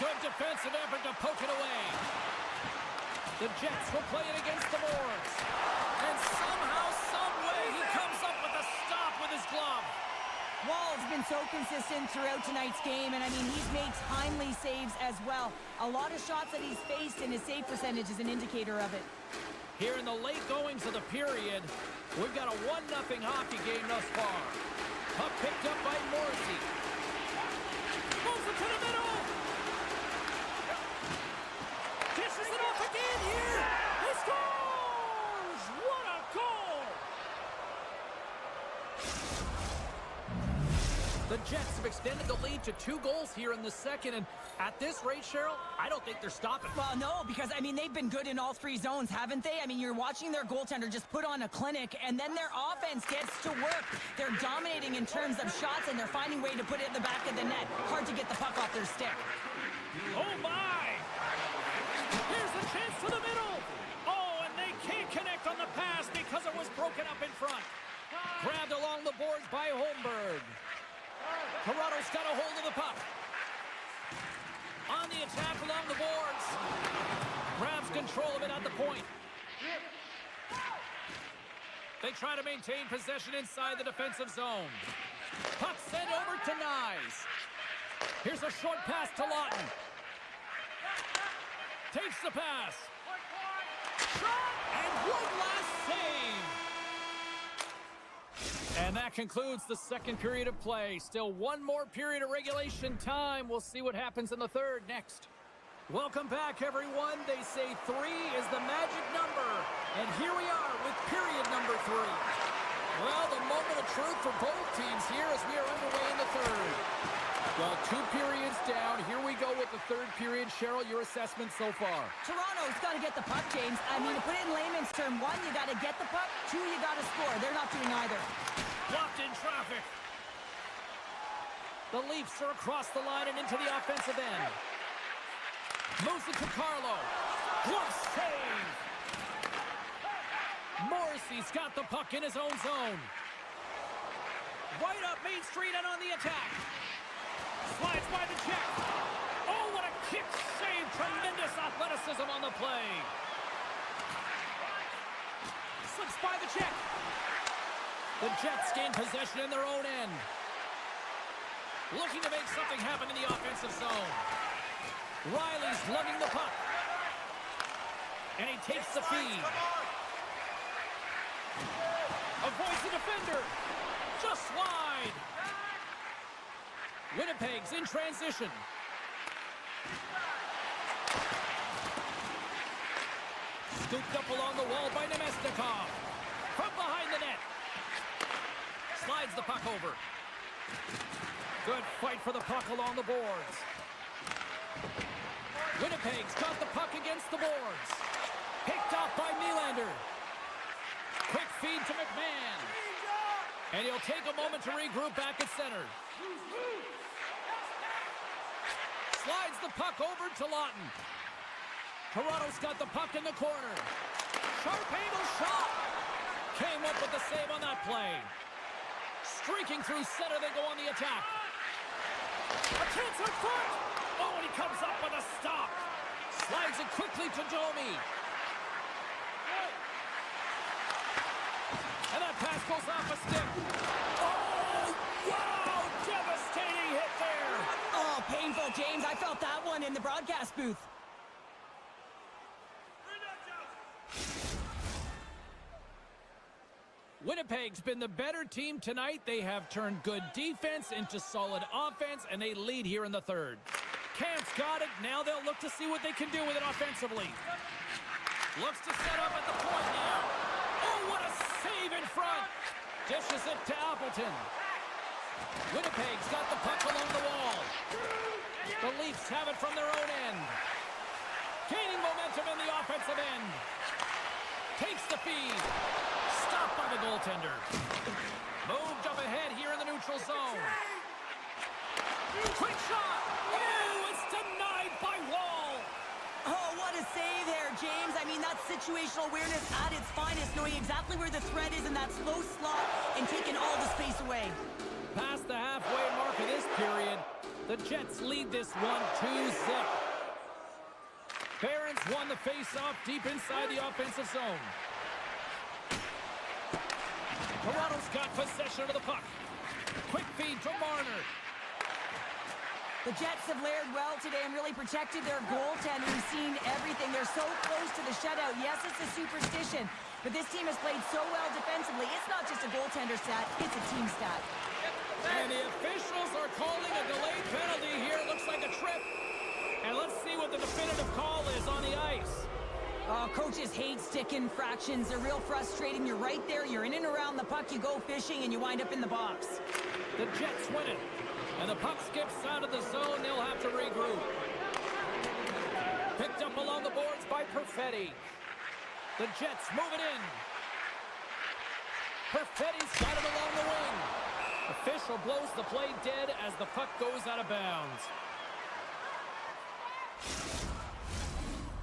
Good defensive effort to poke it away. The Jets will play it against the boards. And somehow, some way, he comes up with a stop with his glove. Wall's been so consistent throughout tonight's game, and I mean, he's made timely saves as well. A lot of shots that he's faced, and his save percentage is an indicator of it. Here in the late goings of the period, we've got a 1-0 hockey game thus far. Puck picked up by Morrissey. Moves it to the middle. Dishes it off again here. He scores! What a goal! The Jets have extended the lead to 2 goals here in the second, and at this rate, Cheryl, I don't think they're stopping. Well, no, because, I mean, they've been good in all 3 zones, haven't they? I mean, you're watching their goaltender just put on a clinic, and then their offense gets to work. They're dominating in terms of shots, and they're finding a way to put it in the back of the net. Hard to get the puck off their stick. Oh, my! Here's a chance to the middle! Oh, and they can't connect on the pass because it was broken up in front. Grabbed along the boards by Holmberg. Toronto's got a hold of the puck. On the attack along the boards. Grabs control of it at the point. They try to maintain possession inside the defensive zone. Puck sent over to Nyes. Here's a short pass to Lawton. Takes the pass. Shot! And one last save. And that concludes the second period of play. Still one more period of regulation time. We'll see what happens in the third next. Welcome back, everyone. They say 3 is the magic number. And here we are with period number 3. Well, the moment of truth for both teams here as we are underway in the third. Well, 2 periods down. Here we go with the third period. Cheryl, your assessment so far? Toronto's got to get the puck, James. I mean, to put it in layman's term, 1, you got to get the puck. 2, you got to score. They're not doing either. Blocked in traffic. The Leafs are across the line and into the offensive end. Moves it to Carlo. Glove save. Morrissey's got the puck in his own zone. Right up Main Street and on the attack. Slides by the check. Oh, what a kick save. Tremendous athleticism on the play. Slips by the check. The Jets gain possession in their own end. Looking to make something happen in the offensive zone. Riley's lugging the puck. And he takes the feed. Avoids the defender. Just wide. Winnipeg's in transition. Scooped up along the wall by Nemesnikov. From behind the net. Slides the puck over. Good fight for the puck along the boards. Winnipeg's got the puck against the boards. Picked off by Nylander. Quick feed to McMahon. And he'll take a moment to regroup back at center. Slides the puck over to Lawton. Toronto's got the puck in the corner. Sharp angle shot. Came up with the save on that play. Streaking through center, they go on the attack. A chance in front. Oh, and he comes up with a stop. Slides it quickly to Domi. And that pass goes off a stick. Oh, wow! Devastating hit there. Oh, painful, James. I felt that one in the broadcast booth. Winnipeg's been the better team tonight. They have turned good defense into solid offense, and they lead here in the third. Camp's got it. Now they'll look to see what they can do with it offensively. Looks to set up at the point now. Oh, what a save in front. Dishes it to Appleton. Winnipeg's got the puck along the wall. The Leafs have it from their own end. Gaining momentum in the offensive end. Takes the feed. Stopped by the goaltender. Moved up ahead here in the neutral zone. Quick shot. Oh, it's denied by Wall. Oh, what a save there, James. I mean, that's situational awareness at its finest, knowing exactly where the threat is in that slow slot and taking all the space away. Past the halfway mark of this period, the Jets lead this one 2-0. Barons won the face-off deep inside the offensive zone. Toronto's got possession of the puck. Quick feed to Marner. The Jets have layered well today and really protected their goaltender, who's seen everything. They're so close to the shutout. Yes, it's a superstition, but this team has played so well defensively. It's not just a goaltender stat, it's a team stat. And the officials are calling a delayed penalty here. Looks like a trip. And let's see what the definitive call is on the ice. Coaches hate stick infractions. They're real frustrating. You're right there. You're in and around the puck. You go fishing, and you wind up in the box. The Jets win it. And the puck skips out of the zone. They'll have to regroup. Picked up along the boards by Perfetti. The Jets move it in. Perfetti's got it along the wing. Official blows the play dead as the puck goes out of bounds.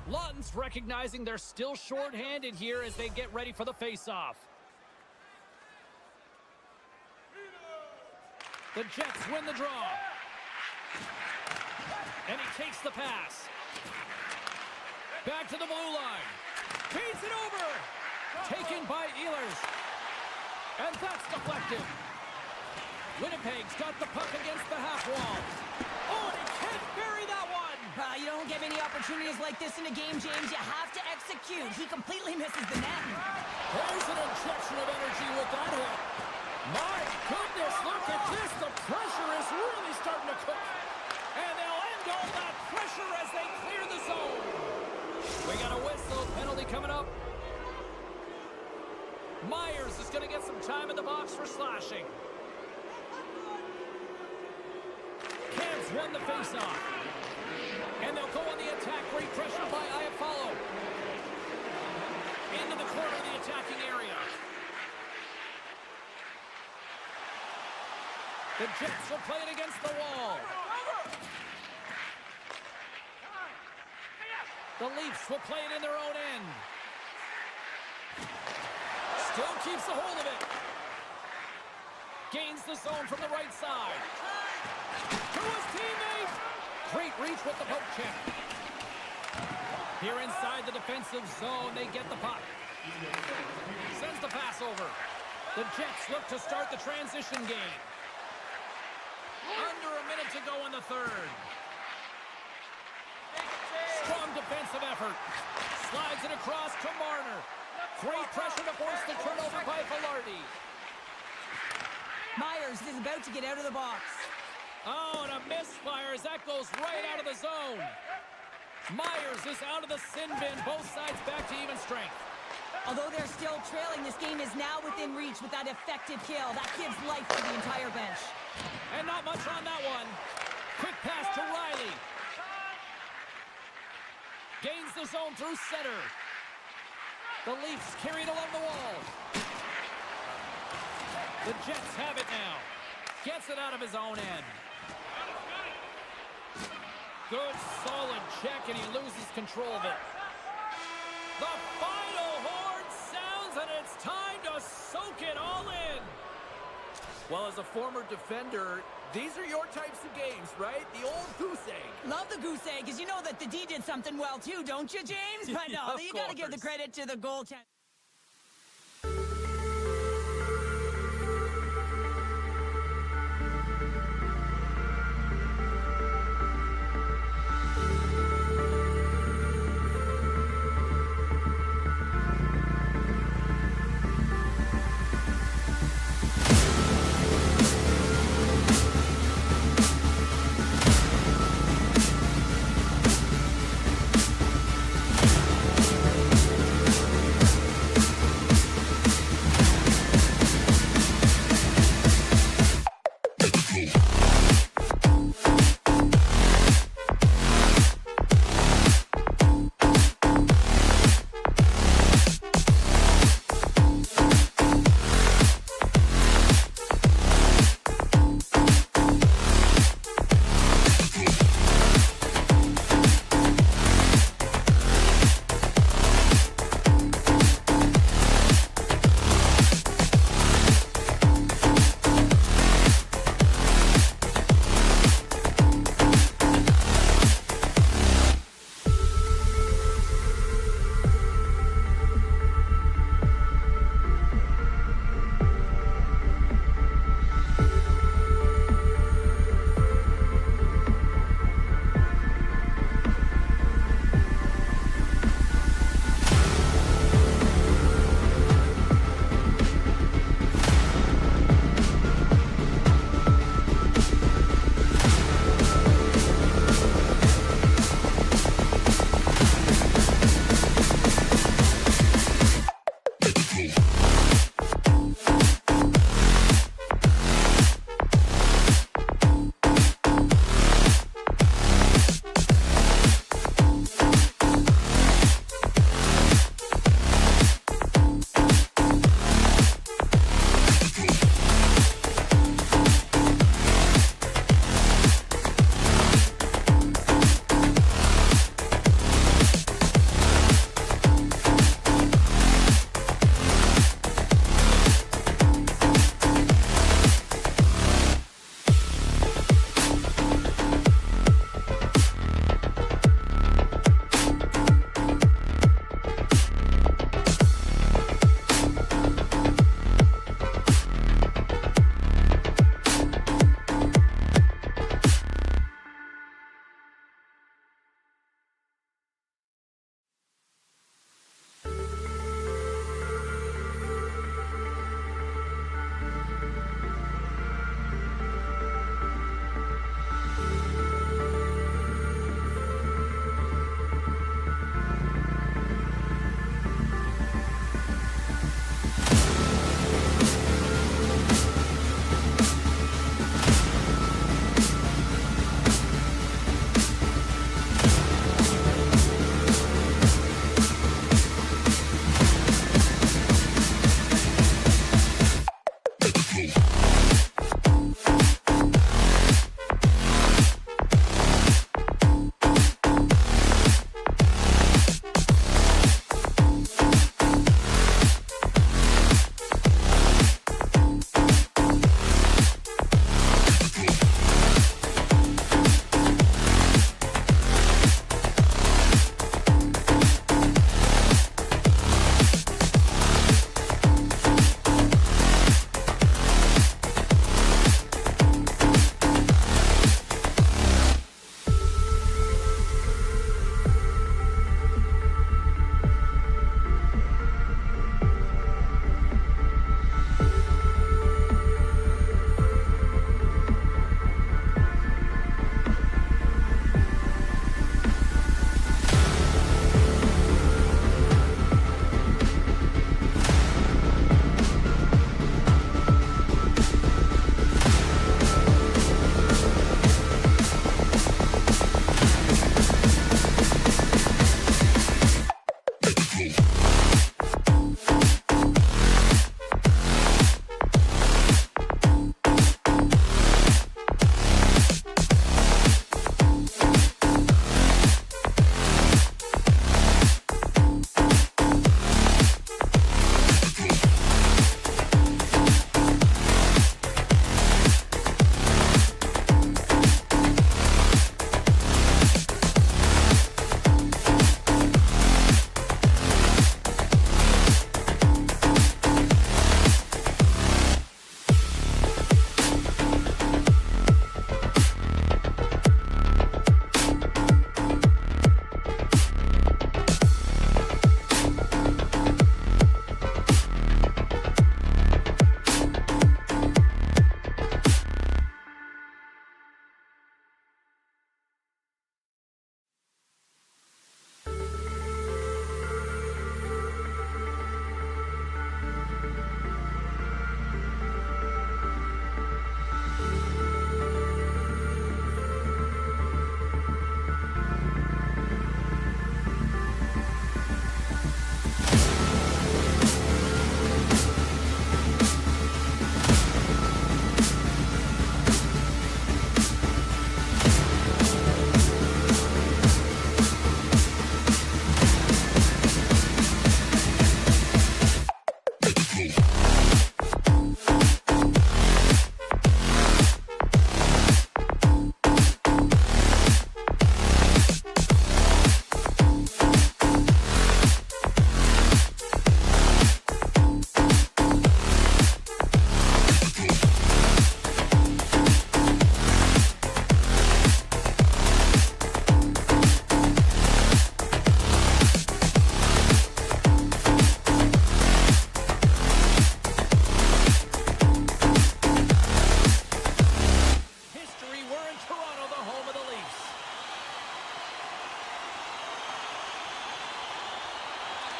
Lawton's recognizing they're still short-handed here as they get ready for the face-off. The Jets win the draw. And he takes the pass. Back to the blue line. Feeds it over. Taken by Ehlers. And that's deflected. Winnipeg's got the puck against the half wall. Oh, and he can't bury that one. You don't get many opportunities like this in a game, James. You have to execute. He completely misses the net. There's an injection of energy with that hit. My goodness, look at this. The pressure is really starting to cook. And they'll end all that pressure as they clear the zone. We got a whistle. Penalty coming up. Myers is going to get some time in the box for slashing. Cavs won the faceoff. And they'll go on the attack. Great pressure by Iafallo. Into the corner of the attacking area. The Jets will play it against the wall. The Leafs will play it in their own end. Still keeps a hold of it. Gains the zone from the right side. To his teammate. Great reach with the poke check. Here inside the defensive zone, they get the puck. Sends the pass over. The Jets look to start the transition game. Under a minute to go in the third. Strong defensive effort. Slides it across to Marner. Great pressure to force the turnover by Velarde. Myers is about to get out of the box. Oh, and a misfire as that goes right out of the zone. Myers is out of the sin bin. Both sides back to even strength. Although they're still trailing, this game is now within reach with that effective kill. That gives life to the entire bench. And not much on that one. Quick pass to Riley. Gains the zone through center. The Leafs carry it along the wall. The Jets have it now. Gets it out of his own end. Good, solid check, and he loses control of it. The final horn sounds, and it's time to soak it all in. Well, as a former defender, these are your types of games, right? The old goose egg. Love the goose egg, because you know that the D did something well too, don't you, James? But no, Of you got to give the course. credit to the goaltender.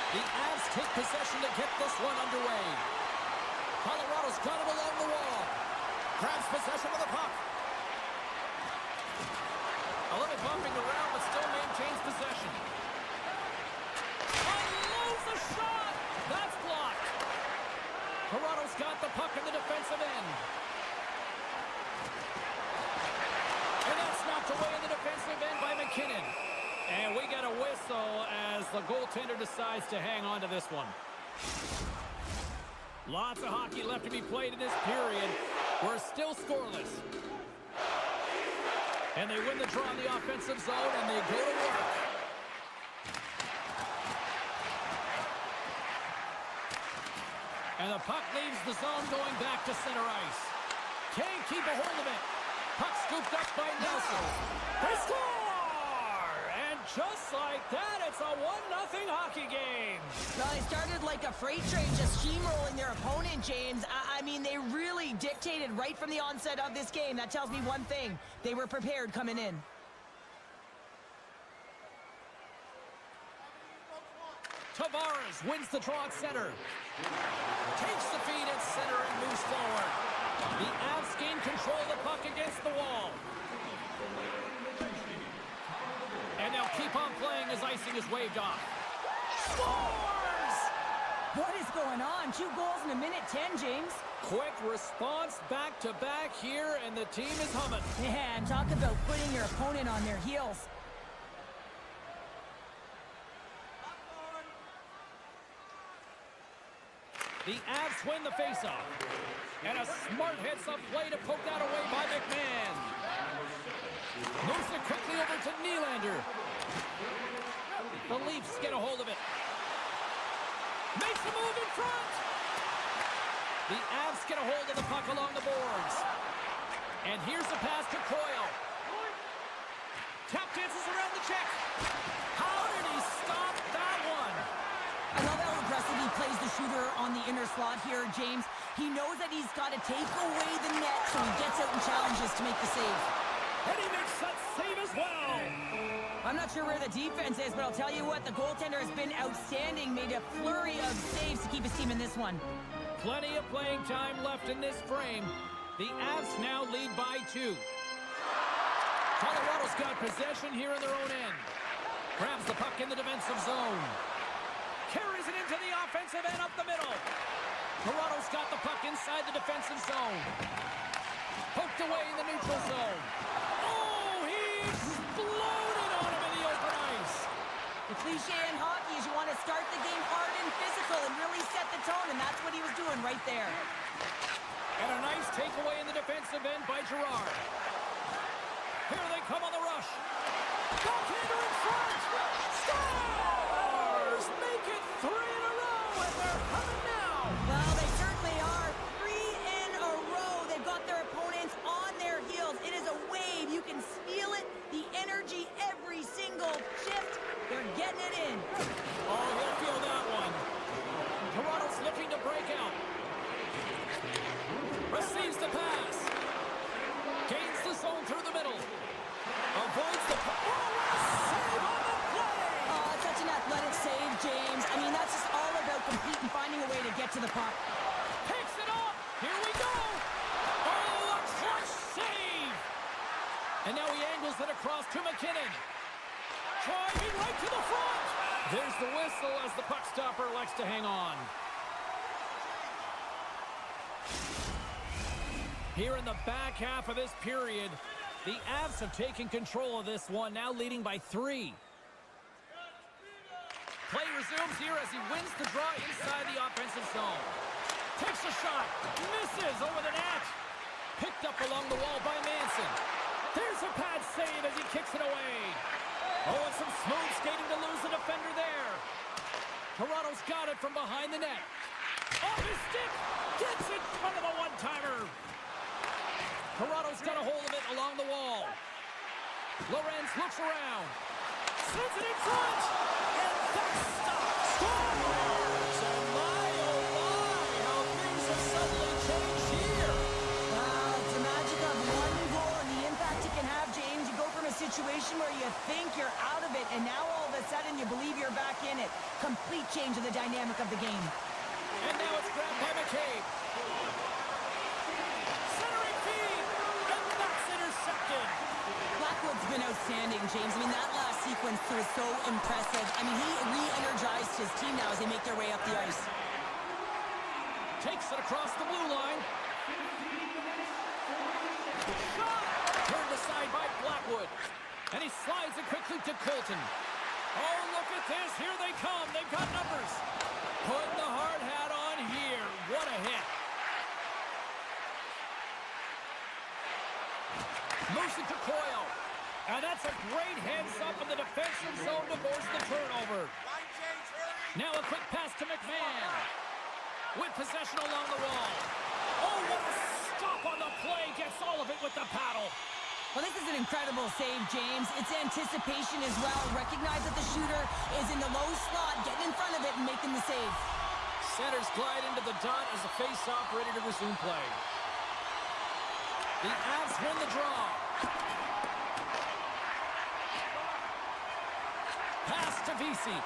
The Avs take possession to get this one underway. Colorado's got it along the wall. Grabs possession of the puck. A little bumping around, but still maintains possession. Unloads the shot! That's blocked. Toronto's got the puck in the defensive end. And that's knocked away in the defensive end by McKinnon. And we get a whistle as the goaltender decides to hang on to this one. Lots of hockey left to be played in this period. We're still scoreless. And they win the draw in the offensive zone, and they go to work. And the puck leaves the zone going back to center ice. Can't keep a hold of it. Puck scooped up by Nelson. They score! And just like that, it's a 1-0 hockey game. Well, they started like a freight train just steamrolling their opponent, James. I mean, they really dictated right from the onset of this game. That tells me one thing. They were prepared coming in. Tavares wins the draw at center. Takes the feed at center and moves forward. The Avs gain control of the puck against the wall. And they'll keep on playing as icing is waved off. Scores! What is going on? 2 goals in a minute 10, James. Quick response back-to-back here, and the team is humming. Man, talk about putting your opponent on their heels. The Avs win the faceoff. And a smart heads-up play to poke that away by McMahon. Moves it quickly over to Nylander. The Leafs get a hold of it. Makes a move in front. The Avs get a hold of the puck along the boards. And here's the pass to Coyle. Tap dances around the check. How did he stop that one? I love how aggressive he plays the shooter on the inner slot here, James. He knows that he's got to take away the net, so he gets out and challenges to make the save. And he makes that save as well. I'm not sure where the defense is, but I'll tell you what, the goaltender has been outstanding. Made a flurry of saves to keep his team in this one. Plenty of playing time left in this frame. The Avs now lead by 2. Colorado's got possession here in their own end. Grabs the puck in the defensive zone. Carries it into the offensive end up the middle. Toronto's got the puck inside the defensive zone. Poked away in the neutral zone. Oh, he exploded on him in the open ice. The cliche in hockey is you want to start the game hard and physical and really set the tone, and that's what he was doing right there. And a nice takeaway in the defensive end by Girard. Here they come on the rush. Goaltender in front. Stars make it 3 in a row, and they're humming now. Well, they certainly are. 3 in a row. They've got their opponents on their heels. It is a wave. You can feel it. The energy every single shift. They're getting it in. Oh, he'll feel that one. Toronto's looking to break out. Receives the pass. Gains the zone through the middle. Avoids the... save on the play! Oh, it's such an athletic save, James. I mean, that's just all about completing, finding a way to get to the puck. Picks it up. Here we go. Oh, a clutch save. And now he angles it across to McKinnon. Driving right to the front. There's the whistle as the puck stopper likes to hang on. Here in the back half of this period, the Avs have taken control of this one, now leading by 3. Play resumes here as he wins the draw inside the offensive zone. Takes a shot, misses over the net. Picked up along the wall by Manson. There's a pad save as he kicks it away. Oh, and some smooth skating to lose the defender there. Toronto's got it from behind the net. Off his stick, gets in front of the one-timer. Toronto's got a hold of it along the wall. Lorenz looks around. Sends it in front. And that's stopped. Scores! And my, oh my, how things have suddenly changed here. Wow, it's the magic of one goal and the impact it can have, James. You go from a situation where you think you're out of it, and now all of a sudden you believe you're back in it. Complete change in the dynamic of the game. And now it's grabbed by McCabe. Centering feed, and that's intercepted. Blackwood's been outstanding, James. I mean, that last sequence was so impressive. I mean, he re-energized his team now as they make their way up the ice. Takes it across the blue line. Shot! Turned aside by Blackwood. And he slides it quickly to Colton. Oh, look at this. Here they come. They've got numbers. Put the hard hat on here. What a hit. Moves it to Coyle. And that's a great heads up in the defensive zone to force the turnover. Line change, hurry. Now a quick pass to McMahon. With possession along the wall. Oh, what a stop on the play. Gets all of it with the paddle. Well, this is an incredible save, James. It's anticipation as well. Recognize that the shooter is in the low slot, getting in front of it and making the save. Centers glide into the dot as a face-off ready to resume play. The Avs win the draw. Pass to Vesey.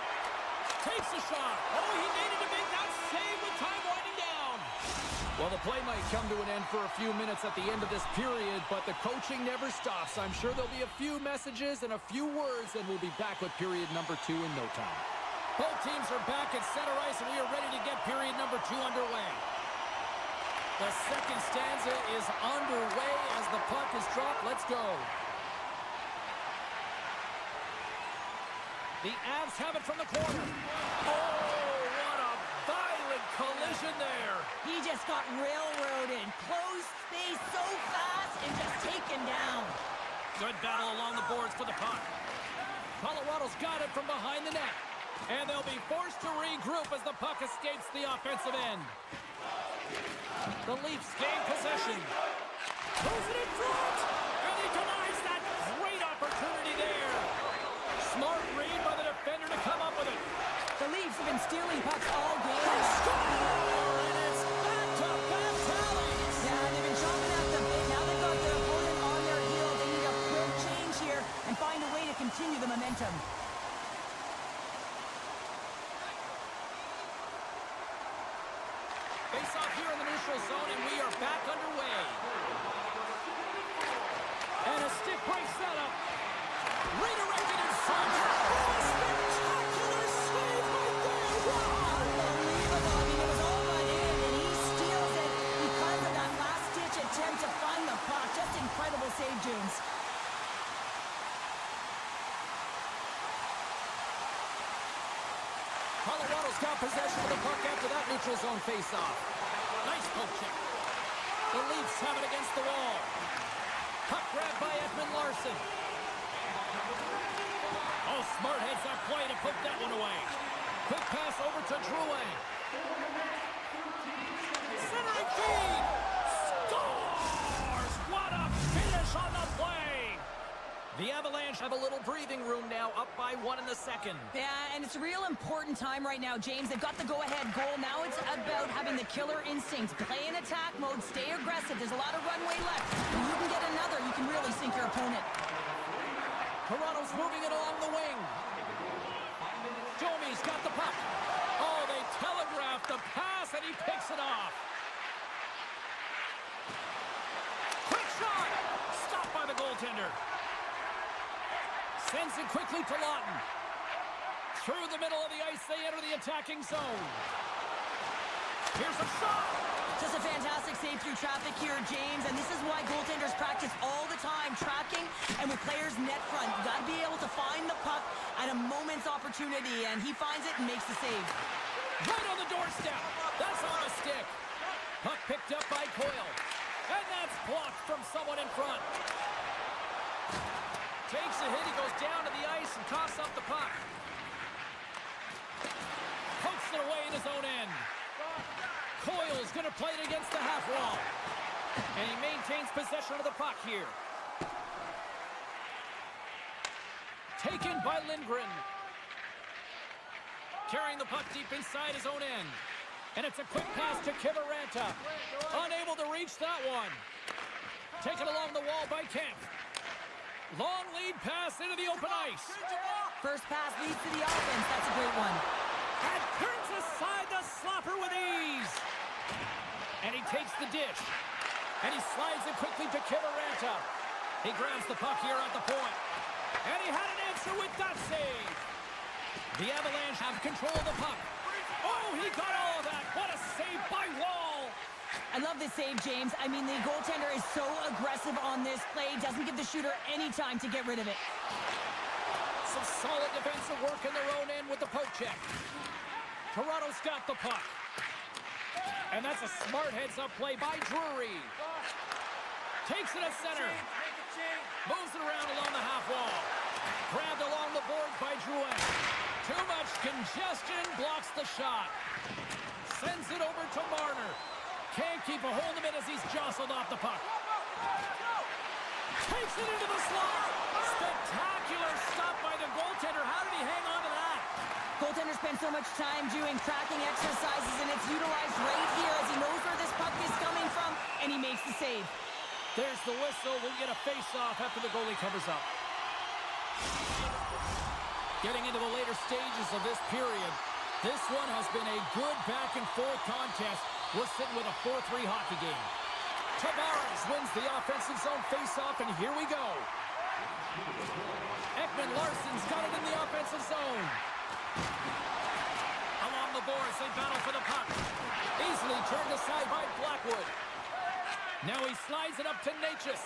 Takes a shot. Oh, he needed to make that save with time winding down. Well, the play might come to an end for a few minutes at the end of this period, but the coaching never stops. I'm sure there'll be a few messages and a few words, and we'll be back with period number 2 in no time. Both teams are back at center ice, and we are ready to get period number 2 underway. The second stanza is underway as the puck is dropped. Let's go. The Avs have it from the corner. Oh, what a violent collision there. He just got railroaded. Closed space so fast and just taken down. Good battle along the boards for the puck. Colorado's got it from behind the net. And they'll be forced to regroup as the puck escapes the offensive end. The Leafs gain possession. Throws it in front. And he denies that great opportunity there. Smart read by the defender to come up with it. The Leafs have been stealing pucks all game. And it's back-to-back tallies. Yeah, they've been chomping at the bit. Now they've got their opponent on their heels. They need a quick change here and find a way to continue the momentum. Face off here in the neutral zone, and we are back underway. And a stick break setup. Redirected in front. Oh, a spectacular save right there. Wow. Unbelievable. I mean, it was all but in, and he steals it because of that last-ditch attempt to find the puck. Just incredible save, Jones. Colorado's got possession of the puck after that neutral zone face-off. Nice poke check. The Leafs have it against the wall. Puck grabbed by Edmund Larson. Oh, smart heads-up play to put that one away. Quick pass over to Drouin. Centering feed. Scores! What a finish on the play! The Avalanche have a little breathing room now, up by 1 in the second. Yeah, and it's a real important time right now, James. They've got the go-ahead goal. Now it's about having the killer instincts. Play in attack mode, stay aggressive. There's a lot of runway left. When you can get another, you can really sink your opponent. Toronto's moving it along the wing. Domi's got the puck. Oh, they telegraphed the pass, and he picks it off. Quick shot! Stopped by the goaltender. Sends it quickly to Lawton. Through the middle of the ice, they enter the attacking zone. Here's a shot! Just a fantastic save through traffic here, James, and this is why goaltenders practice all the time, tracking and with players net front. You got to be able to find the puck at a moment's opportunity, and he finds it and makes the save. Right on the doorstep. That's on a stick. Puck picked up by Coyle. And that's blocked from someone in front. Takes a hit, he goes down to the ice and coughs up the puck. Pokes it away in his own end. Coyle's going to play it against the half wall. And he maintains possession of the puck here. Taken by Lindgren. Carrying the puck deep inside his own end. And it's a quick pass to Kiviranta. Unable to reach that one. Taken along the wall by Kemp. Long lead pass into the open ice. First pass leads to the offense. That's a great one. And turns aside the slapper with ease. And he takes the dish. And he slides it quickly to Kivaranta. He grabs the puck here at the point. And he had an answer with that save. The Avalanche have control of the puck. Oh, he got all of that. What a save by Wall. I love this save, James. I mean, the goaltender is so aggressive on this play. Doesn't give the shooter any time to get rid of it. Some solid defensive work in their own end with the poke check. Toronto's got the puck. And that's a smart heads-up play by Drury. Takes it at center. Moves it around along the half wall. Grabbed along the boards by Drouin. Too much congestion, blocks the shot. Sends it over to Marner. Can't keep a hold of it as he's jostled off the puck. Takes it into the slot. Spectacular stop by the goaltender. How did he hang on to that? Goaltender spends so much time doing tracking exercises, and it's utilized right here as he knows where this puck is coming from, and he makes the save. There's the whistle. We'll get a face-off after the goalie covers up. Getting into the later stages of this period, this one has been a good back-and-forth contest. We're sitting with a 4-3 hockey game. Tavares wins the offensive zone face-off, and here we go. Ekman-Larsson's got it in the offensive zone. Along the boards, they battle for the puck. Easily turned aside by Blackwood. Now he slides it up to Natchez.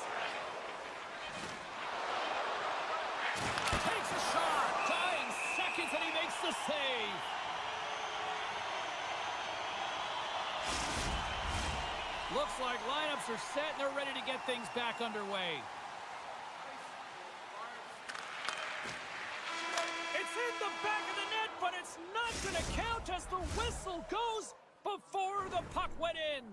Takes a shot. Dying seconds, and he makes the save. Looks like lineups are set, and they're ready to get things back underway. It's in the back of the net, but it's not going to count as the whistle goes before the puck went in.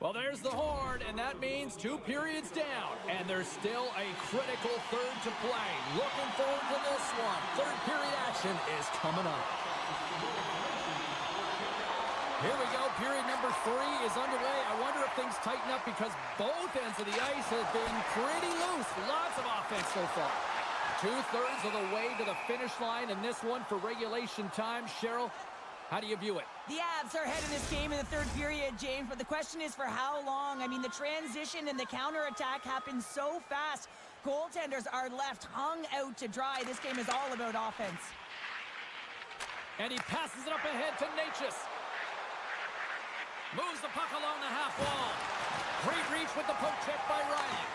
Well, there's the horn, and that means 2 periods down, and there's still a critical third to play. Looking forward to this one. Third period action is coming up. Here we go. Period number 3 is underway. I wonder if things tighten up because both ends of the ice have been pretty loose. Lots of offense so far. 2/3 of the way to the finish line in this one for regulation time. Cheryl, how do you view it? The Avs are ahead of this game in the third period, James, but the question is for how long? I mean, the transition and the counterattack happens so fast. Goaltenders are left hung out to dry. This game is all about offense. And he passes it up ahead to Natchez. Moves the puck along the half wall. Great reach with the poke check by Riley.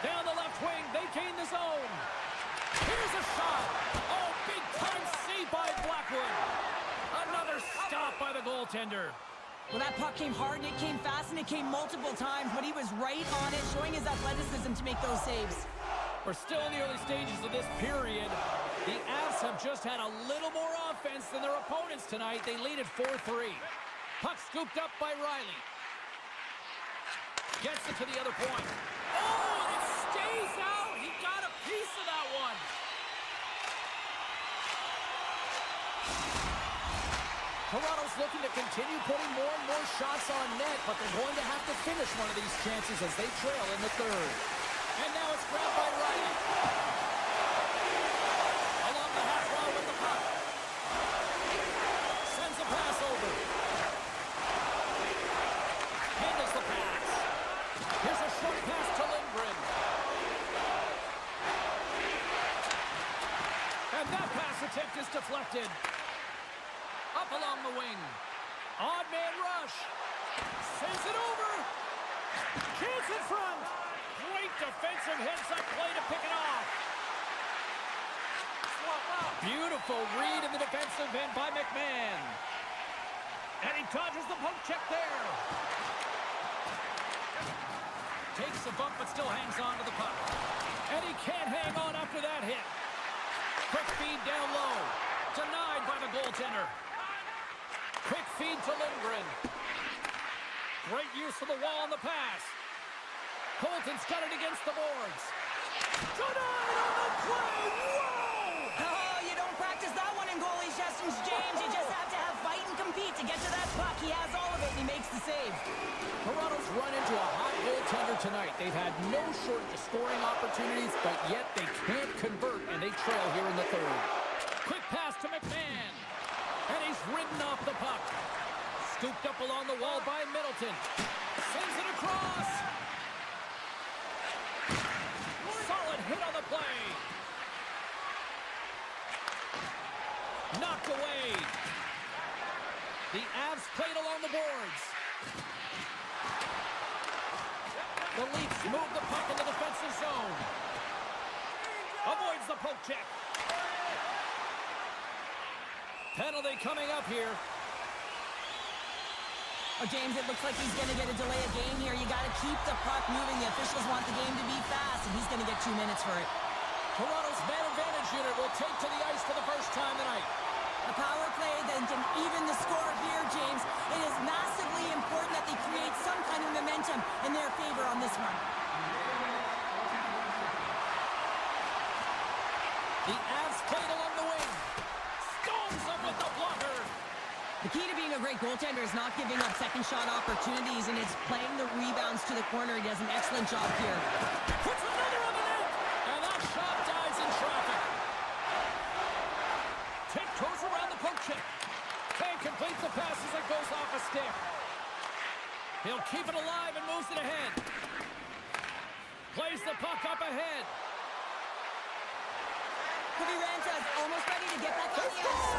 Down the left wing, they gain the zone. Here's a shot. Oh, big-time save by Blackwood. Another stop by the goaltender. Well, that puck came hard, and it came fast, and it came multiple times, but he was right on it, showing his athleticism to make those saves. We're still in the early stages of this period. The Avs have just had a little more offense than their opponents tonight. They lead at 4-3. Puck scooped up by Riley. Gets it to the other point. Oh, and it stays out. He got a piece of that one. Toronto's looking to continue putting more and more shots on net, but they're going to have to finish one of these chances as they trail in the third. And now it's grabbed by Riley. Along the half wall with the puck. Sends a pass over. Handles the pass. Here's a short pass to Lindgren. And that pass attempt is deflected. Up along the wing. Odd man rush. Sends it over. Chance in front. Great defensive heads-up play to pick it off. Beautiful read in the defensive end by McMahon. And he dodges the poke check there. Takes a bump but still hangs on to the puck. And he can't hang on after that hit. Quick feed down low. Denied by the goaltender. Quick feed to Lindgren. Great use of the wall on the pass. Colton's got it against the boards. Denied on the play. Whoa! Oh, you don't practice that one in goalie sessions, James. You just have to have fight and compete to get to that puck. He has all of it, and he makes the save. Toronto's run into a hot goaltender tonight. They've had no shortage of scoring opportunities, but yet they can't convert, and they trail here in the third. Quick pass to McMahon. Heading off the puck. Scooped up along the wall by Middleton. Sends it across. Solid hit on the play. Knocked away. The Avs played along the boards. The Leafs move the puck in the defensive zone. Avoids the poke check. Penalty coming up here. Oh, James, it looks like he's going to get a delay of game here. You got to keep the puck moving. The officials want the game to be fast, and he's going to get 2 minutes for it. Toronto's man advantage unit will take to the ice for the first time tonight. A power play that can even the score here, James. It is massively important that they create some kind of momentum in their favor on this one. The Avs played along the wing. Stones up with the blocker. The key to being a great goaltender is not giving up second shot opportunities, and it's playing the rebounds to the corner. He does an excellent job here. Puts another on the net, and that shot dives in traffic. Tiptoes around the poke check. Can't complete the pass as it goes off a stick. He'll keep it alive and moves it ahead. Plays the puck up ahead. Kubiranta's almost ready to get back on the ice.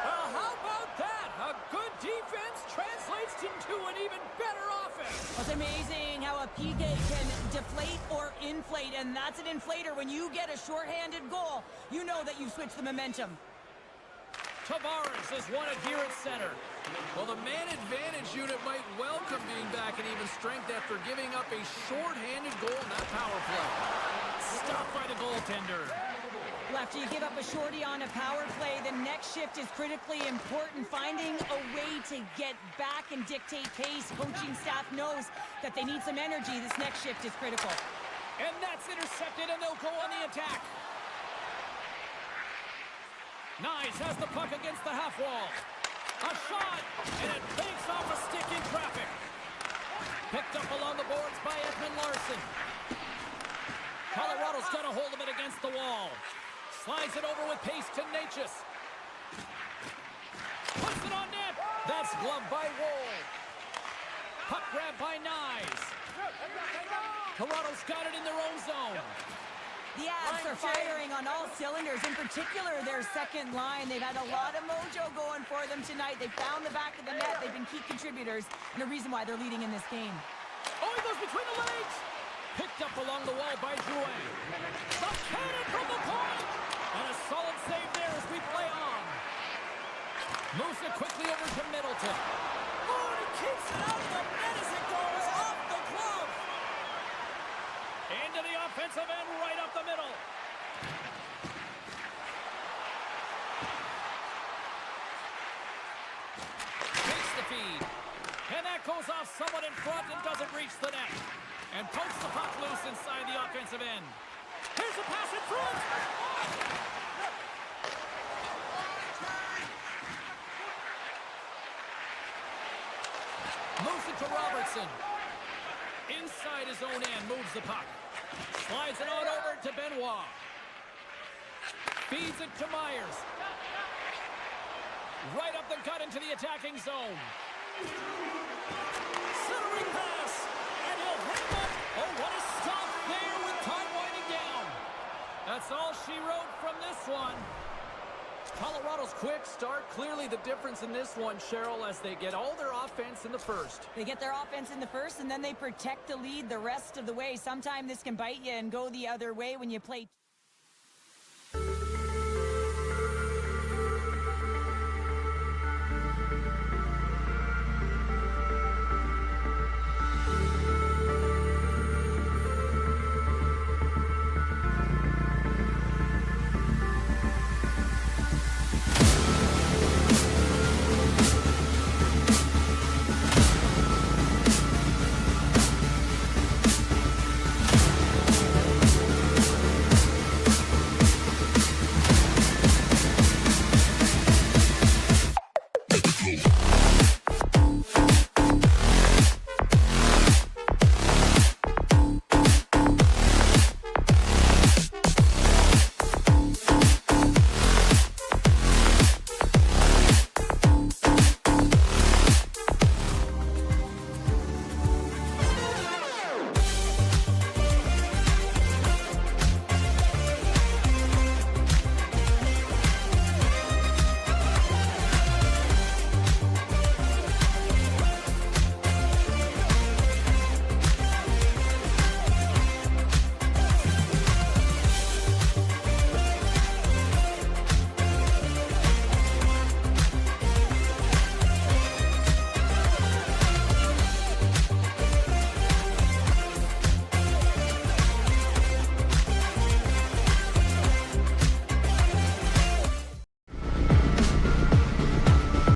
Well, how about that? A good defense translates into an even better offense. It's amazing how a PK can deflate or inflate, and that's an inflator. When you get a shorthanded goal, you know that you've switched the momentum. Tavares is wanted here at center. Well, the man advantage unit might welcome being back at even strength after giving up a short-handed goal in that power play. Stopped by the goaltender. Well, after you give up a shorty on a power play, the next shift is critically important. Finding a way to get back and dictate pace. Coaching staff knows that they need some energy. This next shift is critical. And that's intercepted, and they'll go on the attack. Nyes has the puck against the half wall. A shot, and it banks off a stick in traffic. Picked up along the boards by Edmund Larson. Colorado's got a hold of it against the wall. Slides it over with pace to Natchez. Puts it on net. That's gloved by Woll. Puck grab by Nyes. Toronto's got it in their own zone. The Avs are firing on all cylinders, in particular their second line. They've had a lot of mojo going for them tonight. They found the back of the net. They've been key contributors and a reason why they're leading in this game. Oh, he goes between the legs. Picked up along the wall by Drouin. The cannon from the point. And a solid save there as we play on. Moves it quickly over to Middleton. Oh, and he keeps it out of the net as it goes off the glove. Into the offensive end, right up the middle. Takes the feed. And that goes off someone in front and doesn't reach the net. And pokes the puck loose inside the offensive end. Here's a pass in front. Moves it to Robertson. Inside his own end, moves the puck. Slides it on over to Benoit. Feeds it to Myers. Right up the gut into the attacking zone. Centering pass. And he'll hit it. Oh, what a stop there with time winding down. That's all she wrote from this one. Colorado's quick start, clearly the difference in this one, Cheryl, as they get all their offense in the first. They get their offense in the first, and then they protect the lead the rest of the way. Sometimes this can bite you and go the other way when you play.